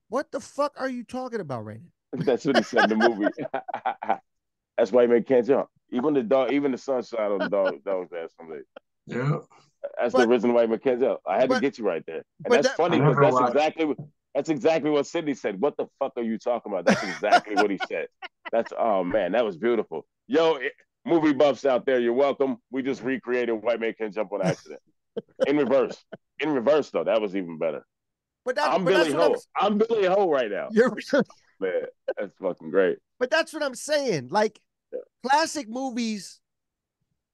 What the fuck are you talking about right now? That's what he said in the movie. That's why man can't jump. Even the sun shines on the dog's ass someday. Yeah. That's the But original White Man Can't Jump. I had to but get you right there, and but that's that I funny because never watched. that's exactly what Sydney said. What the fuck are you talking about? That's exactly what he said. That's oh man, that was beautiful. Yo, movie buffs out there, you're welcome. We just recreated White Man Can't Jump on accident in reverse. In reverse though, that was even better. I'm Billy that's what Ho. I'm Billy Ho right now. you're Man, that's fucking great. but that's what I'm saying. Like Yeah. classic movies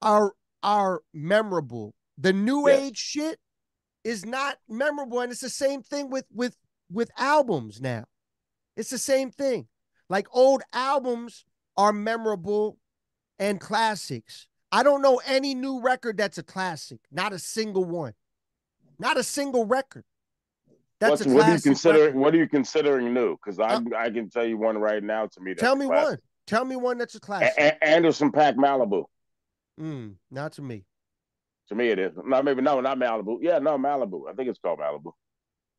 are memorable. The new Yes. age shit is not memorable, and it's the same thing with albums now. It's the same thing. Like old albums are memorable and classics. I don't know any new record that's a classic. Not a single one. Not a single record. That's a What do you classic consider? record. What are you considering new? Because Uh, I can tell you one right now. To me, that's tell a me one. classic. Tell me one that's a classic. Anderson Paak Malibu. Not to me. To me, it is. No, maybe no, not Malibu. Yeah, no, Malibu. I think it's called Malibu.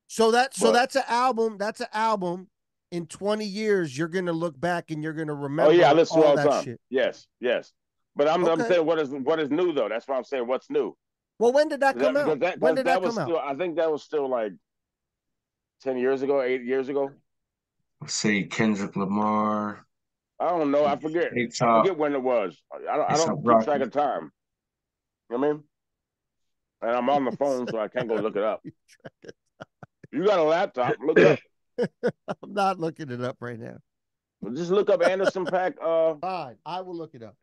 So But that's an album. That's an album. In 20 years, you're gonna look back and you're gonna oh yeah, I remember listen to all all the that time. shit. Yes, yes. But I'm Okay. saying what is new though. That's why I'm saying what's new. Well, when did that come out? When Because did that that was come out? still. I think that was still like 10 years ago, 8 years ago. Let's say Kendrick Lamar, I don't know. I forget. I A-Top, forget when it was. I A$AP don't keep track Rocky. of time. You know what I mean? And I'm on the phone, so I can't go look it up. You got a laptop? Look it up. I'm not looking it up right now. Just look up Anderson Paak. Fine, I will look it up.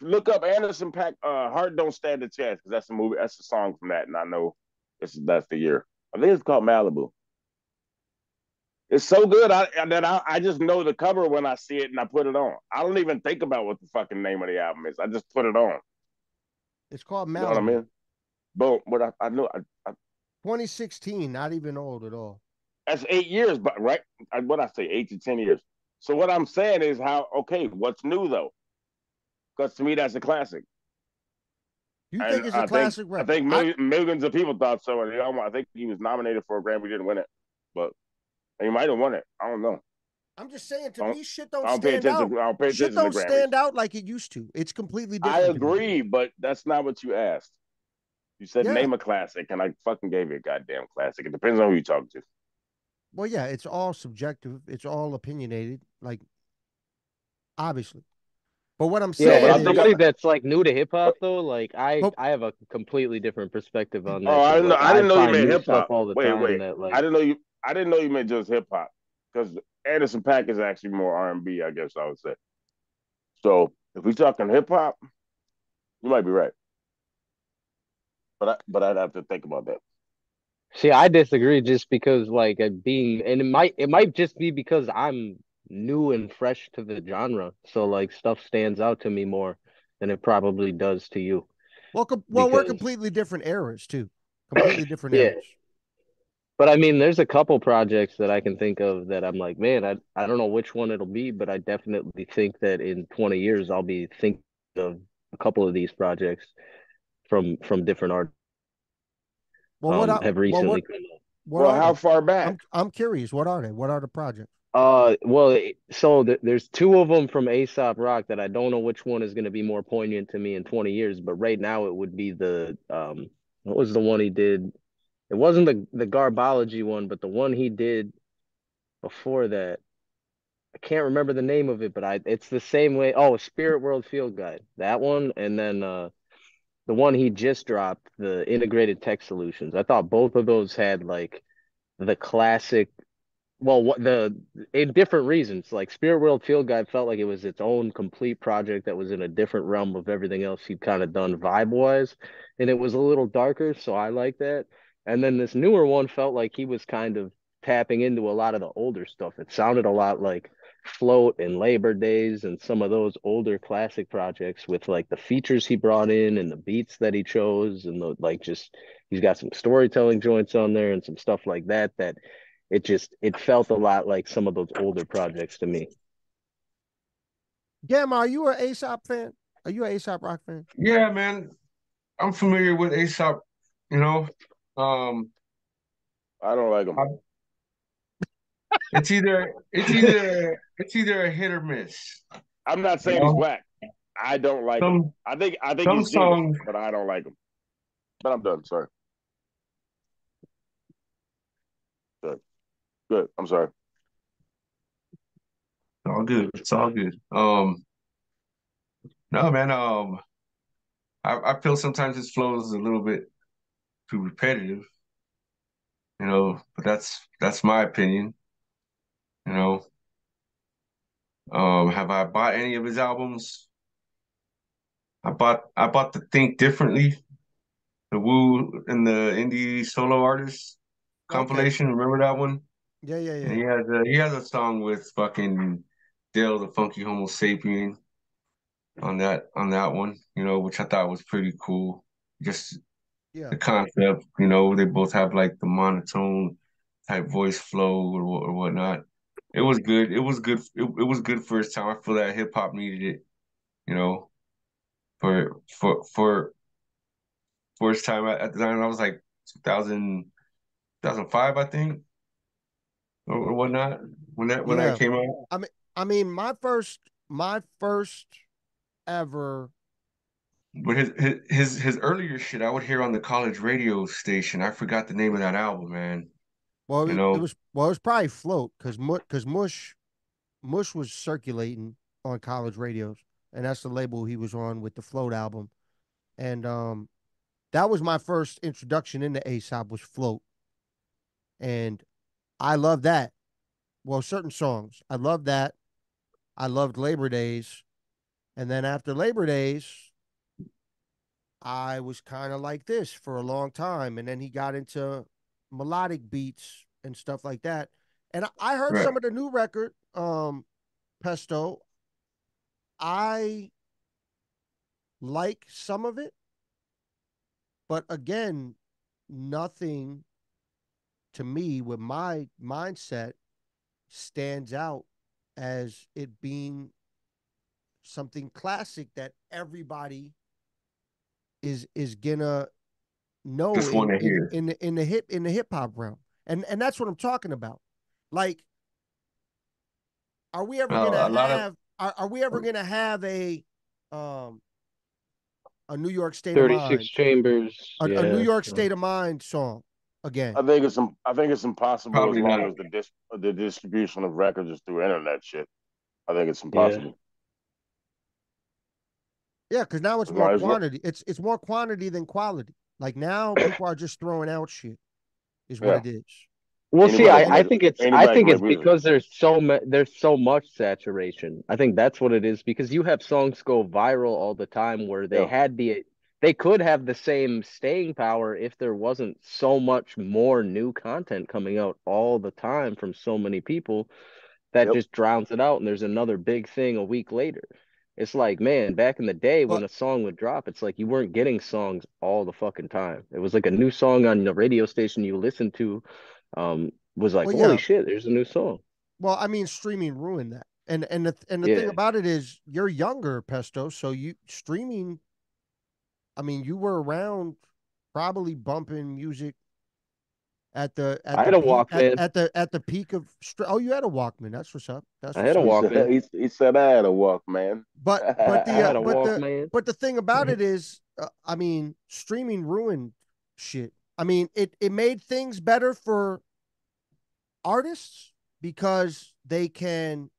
Look up Anderson Paak. Heart Don't Stand a Chance because that's the movie. That's the song from that, and I know that's the year. I think it's called Malibu. It's so good I just know the cover when I see it and I put it on. I don't even think about what the fucking name of the album is. I just put it on. It's called You know what I Malibu. mean? Boom. What I know. 2016, not even old at all. That's 8 years, but right? What I say, 8 to 10 years. So what I'm saying is how okay, what's new though? Because to me that's a classic, You think and it's a classic I record? think millions of people thought so. And I think he was nominated for a Grammy, didn't win it, but he might have won it. I don't know. I'm just saying, to I don't, me, shit don't I don't pay stand out. attention. I don't pay Shit attention to don't Grammys. stand out like it used to. It's completely I different to me. agree, but that's not what you asked. You said Yeah. name a classic, and I fucking gave you a goddamn classic. It depends on who you talk to. Well, yeah, it's all subjective. It's all opinionated, like obviously. But what I'm Yeah, No, but saying I as think. is, somebody that's like new to hip hop though, like but I have a completely different perspective on Oh, that I because didn't know. like I I didn't know you find meant new hip stuff hop. all the Wait, time wait. that I like didn't know you. I didn't know you meant just hip hop because Anderson .Paak is actually more R&B. I guess I would say. So if we talking hip hop, you might be right. But I'd have to think about that. see, I disagree just because like being and it might just be because I'm new and fresh to the genre. So like stuff stands out to me more than it probably does to you. well, we're Because completely different eras too. Completely different yeah. eras. But I mean there's a couple projects that I can think of that I'm like, man, I don't know which one it'll be, but I definitely think that in 20 years I'll be thinking of a couple of these projects from different art Well, what I have well recently come out. what Well, are how they? far back? I'm curious. What are they? What are the projects? Well, so there's two of them from Aesop Rock that I don't know which one is going to be more poignant to me in 20 years, but right now it would be the what was the one he did? It wasn't the Garbology one, but the one he did before that. I can't remember the name of it, but I it's the same way. Oh, Spirit World Field Guide. That one, and then the one he just dropped, the Integrated Tech Solutions. I thought both of those had like the classic well, what the in different reasons. Like Spirit World Field Guide felt like it was its own complete project that was in a different realm of everything else he'd kind of done vibe wise, and it was a little darker, so I like that. And then this newer one felt like he was kind of tapping into a lot of the older stuff. It sounded a lot like Float and Labor Days and some of those older classic projects with like the features he brought in and the beats that he chose and the like just he's got some storytelling joints on there and some stuff like that that it felt a lot like some of those older projects to me. Gamma, are you an Aesop fan? Are you an Aesop Rock fan? Yeah, man, I'm familiar with Aesop. You know, um, I don't like them. I- it's either a hit or miss. I'm not You saying he's know, whack. I don't like him. some I think some he's genius, songs. but I don't like him. But I'm done. Sorry. Good. Good. I'm sorry. All good. It's all good. No, man. I feel sometimes his flow is a little bit too repetitive. But that's my opinion. You know, have I bought any of his albums? I bought the Think Differently, the Wu and the Indie Solo Artists Okay. compilation. Remember that one? Yeah, yeah, And yeah. he has a song with fucking Dale the Funky Homo Sapien on that one. Which I thought was pretty cool. Just Yeah. the concept. They both have like the monotone type voice flow or whatnot. It was good. It was good. It was good for its time. I feel that hip hop needed it. You know, for its time at the time. I was like 2000, 2005, I think, or whatnot when that Yeah. came out. I mean my first ever But his earlier shit, I would hear on the college radio station. I forgot the name of that album, man. well You it know, was well it was probably Float because Mush was circulating on college radios, and that's the label he was on with the Float album. And that was my first introduction into Aesop was Float. And I love that. Well, certain songs. I love that. I loved Labor Days. And then after Labor Days, I was kind of like this for a long time. And then he got into melodic beats and stuff like that. And I heard right, some of the new record, Pesto. I like some of it, but again, nothing to me with my mindset stands out as it being something classic that everybody is gonna know just want to hear. in the hip hop realm. And that's what I'm talking about. Like, are we ever gonna A lot of have are we ever gonna have um a New York State of 36 Mind, Chambers. a New Yeah. York State of Mind song again. I think it's impossible as Probably long not. as the distribution of records is through internet shit. I think it's Yeah. impossible. Yeah, because now it's As more long as quantity. It's more quantity than quality. Like now, people are just throwing out shit. Is what yeah, it is. Well, see, anybody can I make think anybody can make music. because there's so much saturation. I think that's what it is because you have songs go viral all the time where Yeah, they could have the same staying power if there wasn't so much more new content coming out all the time from so many people that yep. just drowns it out and there's another big thing a week later. It's like, man, back in the day when But a song would drop, it's like you weren't getting songs all the fucking time. It was like a new song on the radio station you listened to, was like, well, holy yeah. shit, there's a new song. Well, I mean, streaming ruined that. And the thing Yeah. about it is, you're younger, Pesto. So you streaming. I mean, you were around, probably bumping music at I the had a peak Walkman. at the peak of. Oh, you had a Walkman. That's what's up. That's I what's had a up. Walkman. He said I had a walk, man. But I the had a Walkman. but the thing about it is, I mean, streaming ruined shit. I mean, it made things better for artists because they can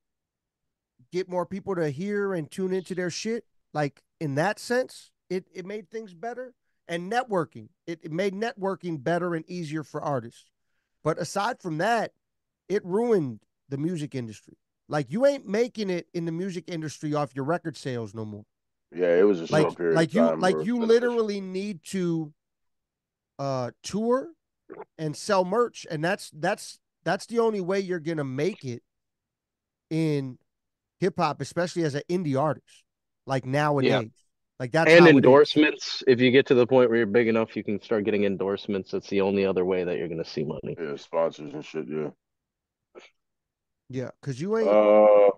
get more people to hear and tune into their shit. Like in that sense, it made things better. And networking, it made networking better and easier for artists. But aside from that, it ruined the music industry. Like you ain't making it in the music industry off your record sales no more. Yeah, it was a short period of time where Like it was you beneficial. literally need to tour and sell merch, and that's the only way you're gonna make it in hip hop, especially as an indie artist. Like Yeah. nowadays, like that's And how it is. endorsements. If you get to the point where you're big enough, you can start getting endorsements. That's the only other way that you're going to see money. Yeah, sponsors and shit. Yeah. Yeah, because you ain't. Uh,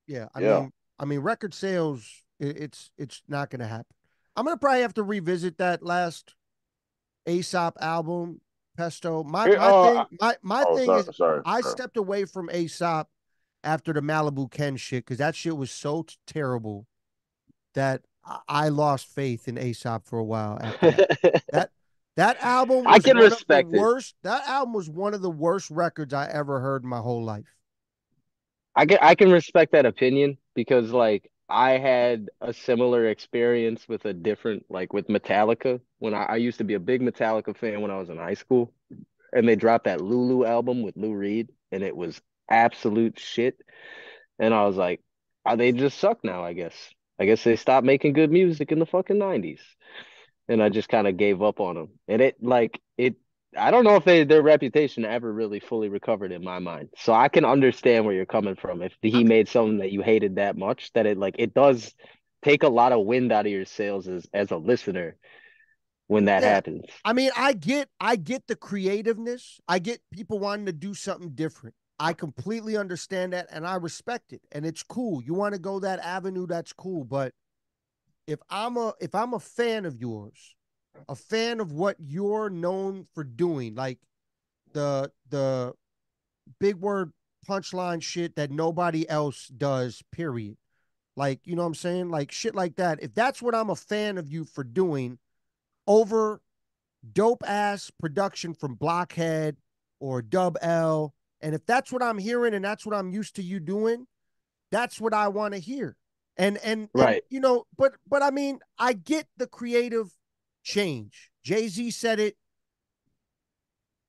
Yeah, yeah. I mean, record sales. It's not gonna happen. I'm gonna probably have to revisit that last Aesop album, Pesto. Here, My oh, thing sorry, is, sorry, I sorry. stepped away from Aesop after the Malibu Ken shit because that shit was so terrible that I lost faith in Aesop for a while after that. That that album I was can one of the respect it. worst. That album was one of the worst records I ever heard in my whole life. I can respect that opinion because like I had a similar experience with a different like with Metallica when I used to be a big Metallica fan when I was in high school and they dropped that Lulu album with Lou Reed and it was absolute shit and I was like, they just suck now, I guess. I guess they stopped making good music in the fucking 90s. And I just kind of gave up on them. And I don't know if their reputation ever really fully recovered in my mind. So I can understand where you're coming from. If he made something that you hated that much, that it does take a lot of wind out of your sails as a listener when that Yeah. happens. I mean, I get the creativeness. I get people wanting to do something different. I completely understand that and I respect it. And it's cool. You want to go that avenue, that's cool. But if I'm a fan of yours, a fan of what you're known for doing, like the big word punchline shit that nobody else does, period. Like, you know what I'm saying? Like shit like that. If that's what I'm a fan of you for doing over dope ass production from Blockhead or Dub L, and if that's what I'm hearing and that's what I'm used to you doing, that's what I want to hear. And Right. you know, but I mean, I get the creative change. Jay-Z said it,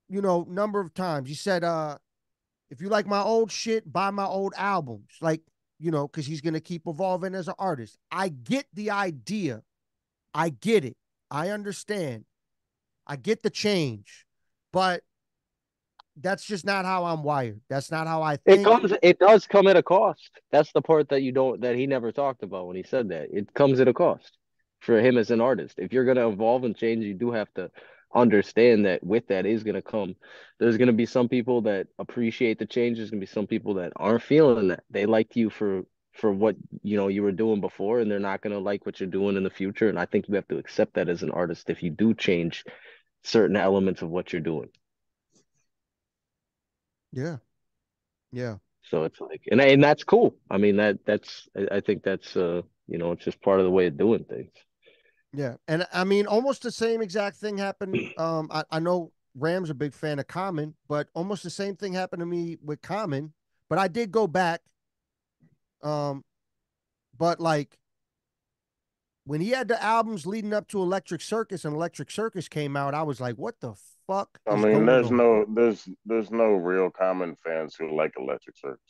you know, number of times. He said, if you like my old shit, buy my old albums. Like, you know, because he's gonna keep evolving as an artist. I get the idea. I get it. I understand. I get the change. But that's just not how I'm wired. That's not how I think. It does come at a cost. That's the part that he never talked about when he said that. It comes at a cost for him as an artist. If you're gonna evolve and change, you do have to understand that with that is gonna come. There's gonna be some people that appreciate the change. There's gonna be some people that aren't feeling that. They liked you for what you were doing before, and they're not gonna like what you're doing in the future. And I think you have to accept that as an artist if you do change certain elements of what you're doing. Yeah. Yeah. So it's like, and that's cool. I mean, I think that's it's just part of the way of doing things. Yeah, and I mean, almost the same exact thing happened. I know Ram's a big fan of Common, but almost the same thing happened to me with Common. But I did go back. Um, but like when he had the albums leading up to Electric Circus and Electric Circus came out, I was like, what the fuck I is mean, going on here? there's no real Common fans who like Electric Circus.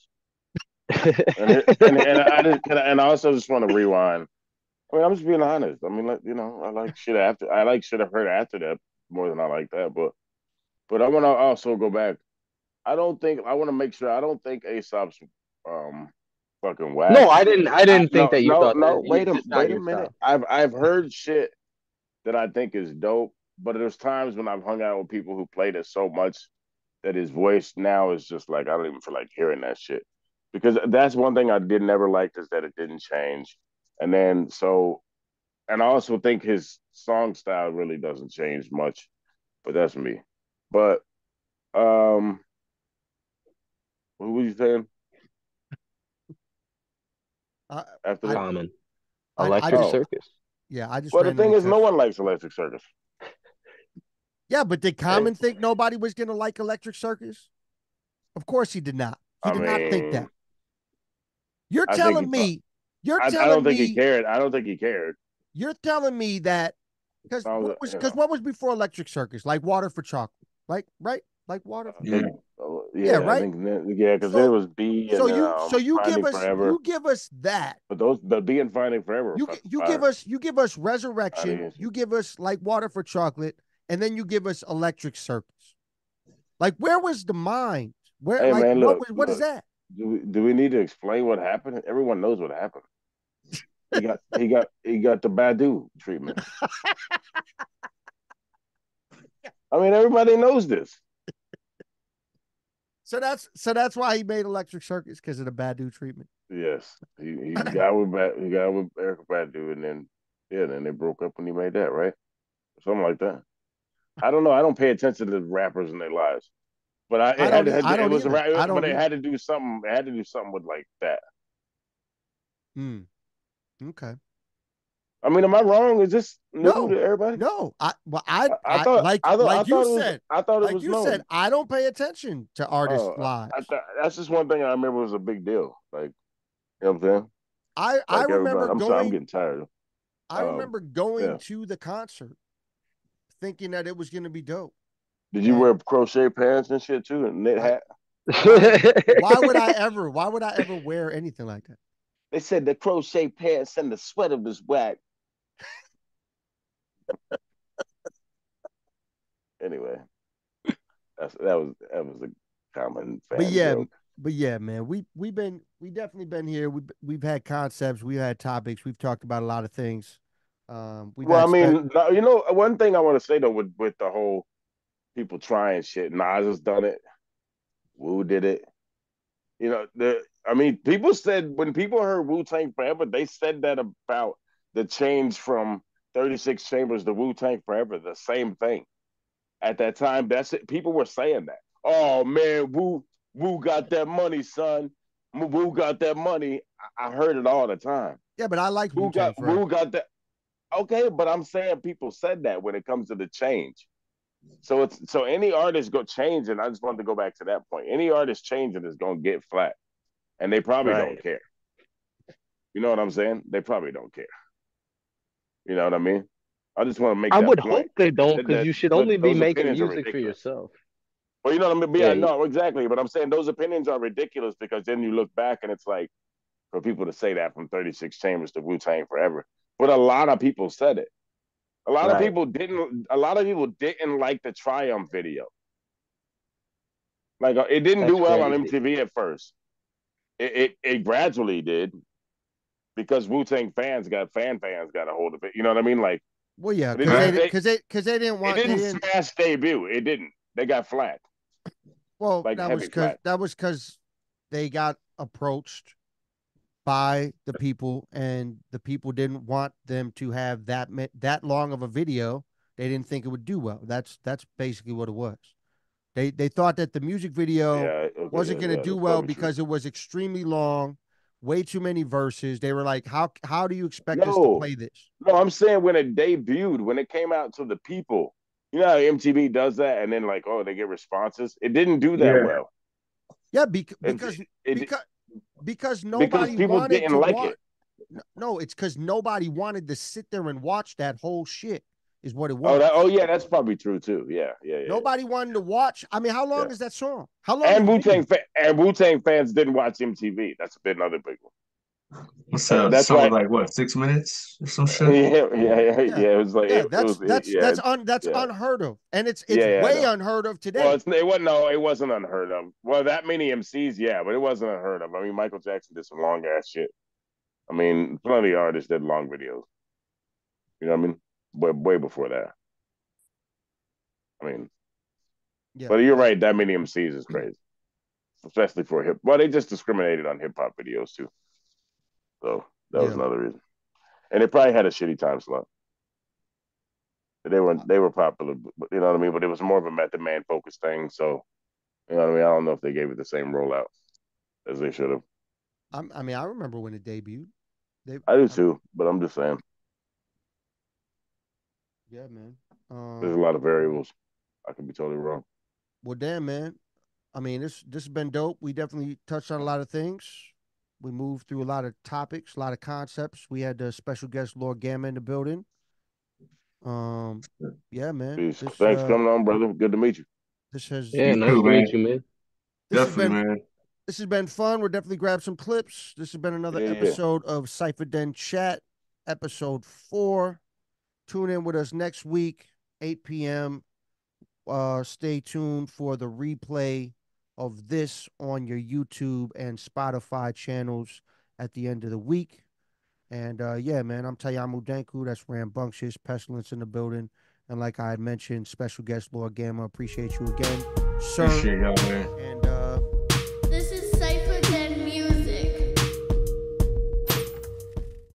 And I also just want to rewind. I mean, I'm just being honest. I mean, like, you know, I like shit I've heard after that more than I like that. But I want to also go back. I want to make sure I don't think Aesop's um fucking whack. No, I didn't think No, that you no, thought no. that. It's just not Wait a your minute. style. I've heard shit that I think is dope, but there's times when I've hung out with people who played it so much that his voice now is just like I don't even feel like hearing that shit. Because that's one thing I did never like is that it didn't change. And then so and I also think his song style really doesn't change much, but that's me. But what were you saying I, after I, that? Common. I Electric just, Oh, Circus. yeah, I just well, the thing randomly is, no touched. one likes Electric Circus. Yeah, but did Hey, Common think nobody was gonna like Electric Circus? Of course he did not. He I did not think mean, that. You're I think he telling thought. me, you're I don't telling think he me, cared. I don't think he cared. you're telling me that I was, you know, what was before Electric Circus? Like water for chocolate. Like right? Like water for Yeah. Yeah, yeah, I right? think yeah, because then it So was B and you give Finding us Forever. that. But the B and Finding Forever are fucking fire. You give us Resurrection, you give us like water for chocolate, and then you give us Electric Circus. Like where was the mind? Where Hey like man, what is that? Do we need to explain what happened? Everyone knows what happened. He got the Badu treatment. I mean, everybody knows this. So that's why he made Electric Circus because of the Badu treatment. Yes, he got with Erica Badu, and then yeah, then they broke up when he made that, right? Something like that. I don't know. I don't pay attention to rappers and their lives, but I it don't was a either. I but don't it either. had to do something. It had to do something with like that. Hmm. Okay. I mean, am I wrong? Is this new No, to everybody? no. I thought it Like was you said, known. I don't pay attention to artists' Oh, I lives. thought that's just one thing I remember was a big deal. Like, you know what I'm saying? I Like remember everybody. I'm sorry, I'm going getting tired. I Um, remember going yeah. to the concert thinking that it was going to be dope. Did you And wear crochet pants and shit too, and knit I hat? why would I ever wear anything like that? They said the crochet pants and the sweater was whack. Anyway, that was a common But fan yeah, joke. man, we definitely been here. We've had concepts, we've had topics, we've talked about a lot of things. We've Well, I had mean, you know, one thing I want to say though, with the whole people trying shit, Nas has done it. Wu did it. You know, I mean, people said when people heard Wu Tang Forever, they said that about the change from 36 Chambers to Wu Tang Forever, the same thing. At that time, that's it. People were saying that. Oh man, Wu got that money, son. Wu got that money. I heard it all the time. Yeah, but I like Wu Tang Forever. Wu got that. Okay, but I'm saying people said that when it comes to the change. So any artist go changing. I just wanted to go back to that point. Any artist changing is gonna get flat, and they probably don't Right. care. You know what I'm saying? They probably don't care. You know what I mean? I just want to make I that would point. hope they don't, because you should But only be those making opinions are music for ridiculous. yourself. Well, you know what I mean? But Yeah, yeah, no, exactly. But I'm saying those opinions are ridiculous because then you look back and it's like for people to say that from 36 Chambers to Wu Tang Forever. But a lot of people said it. A lot of right. people didn't. A lot of people didn't like the Triumph video. Like it didn't do That's well on crazy. MTV at first. It gradually did because Wu Tang fans got a hold of it. You know what I mean? Like, Well, yeah, but it didn't. they didn't It want they didn't didn't. smash debut. It didn't. They got flat, Well, like heavy flat. that was because they got approached by the people, and the people didn't want them to have that long of a video. They didn't think it would do well. That's basically what it was. They thought that the music video Yeah. Okay. wasn't Yeah. going to Yeah. do That's well probably true. because it was extremely long way too many verses. They were like, how do you expect us to No, play this? no, I'm saying when it debuted, when it came out to the people, you know how MTV does that, and then like, oh, they get responses. It didn't do that Yeah. well. Yeah, It, because it because because nobody people wanted didn't to like watch. it. No, it's because nobody wanted to sit there and watch that whole shit. Is what it Oh, was. yeah, that's probably true too. Yeah, yeah, yeah, Nobody wanted to watch. I mean, how long yeah. is that song? How long is And Wu Tang fans didn't watch MTV. That's another big one. What's up? The That's song was why. like what, 6 minutes or some shit? Yeah, It was like yeah. it was yeah, That's yeah, unheard of, and it's I way know. unheard of Well, today. it wasn't. No, it wasn't unheard of. Well, that many MCs, yeah, but it wasn't unheard of. I mean, Michael Jackson did some long ass shit. I mean, plenty of artists did long videos. You know what I mean? Way before that. I mean, Yeah, but you're right. That many MCs is crazy, especially for hip. Well, they just discriminated on hip hop videos too. So that was yeah. another reason. And they probably had a shitty time slot. They were popular, but you know what I mean. But it was more of a Method Man focused thing. So you know what I mean. I don't know if they gave it the same rollout as they should have. I mean, I remember when it debuted. They, I do too, but I'm just saying yeah, man. there's a lot of variables. I could be totally wrong. Well, damn, man. I mean, this has been dope. We definitely touched on a lot of things. We moved through a lot of topics, a lot of concepts. We had the special guest Lord Gamma in the building. Um, yeah, man. Peace. Thanks for coming on, brother. Good to meet you. This has Yeah, You nice too, to man. meet you, man. this has Definitely, been man. this has been fun. We'll definitely grab some clips. This has been another Yeah. episode of CyphaDen Chat, episode 4. Tune in with us next week, 8 p.m. Stay tuned for the replay of this on your YouTube and Spotify channels at the end of the week. And yeah, man, I'm Tayamu Denku. That's Rambunctious, Pestilence in the building. And like I had mentioned, special guest Lord Gamma. Appreciate you again, sir. Appreciate y'all, man. And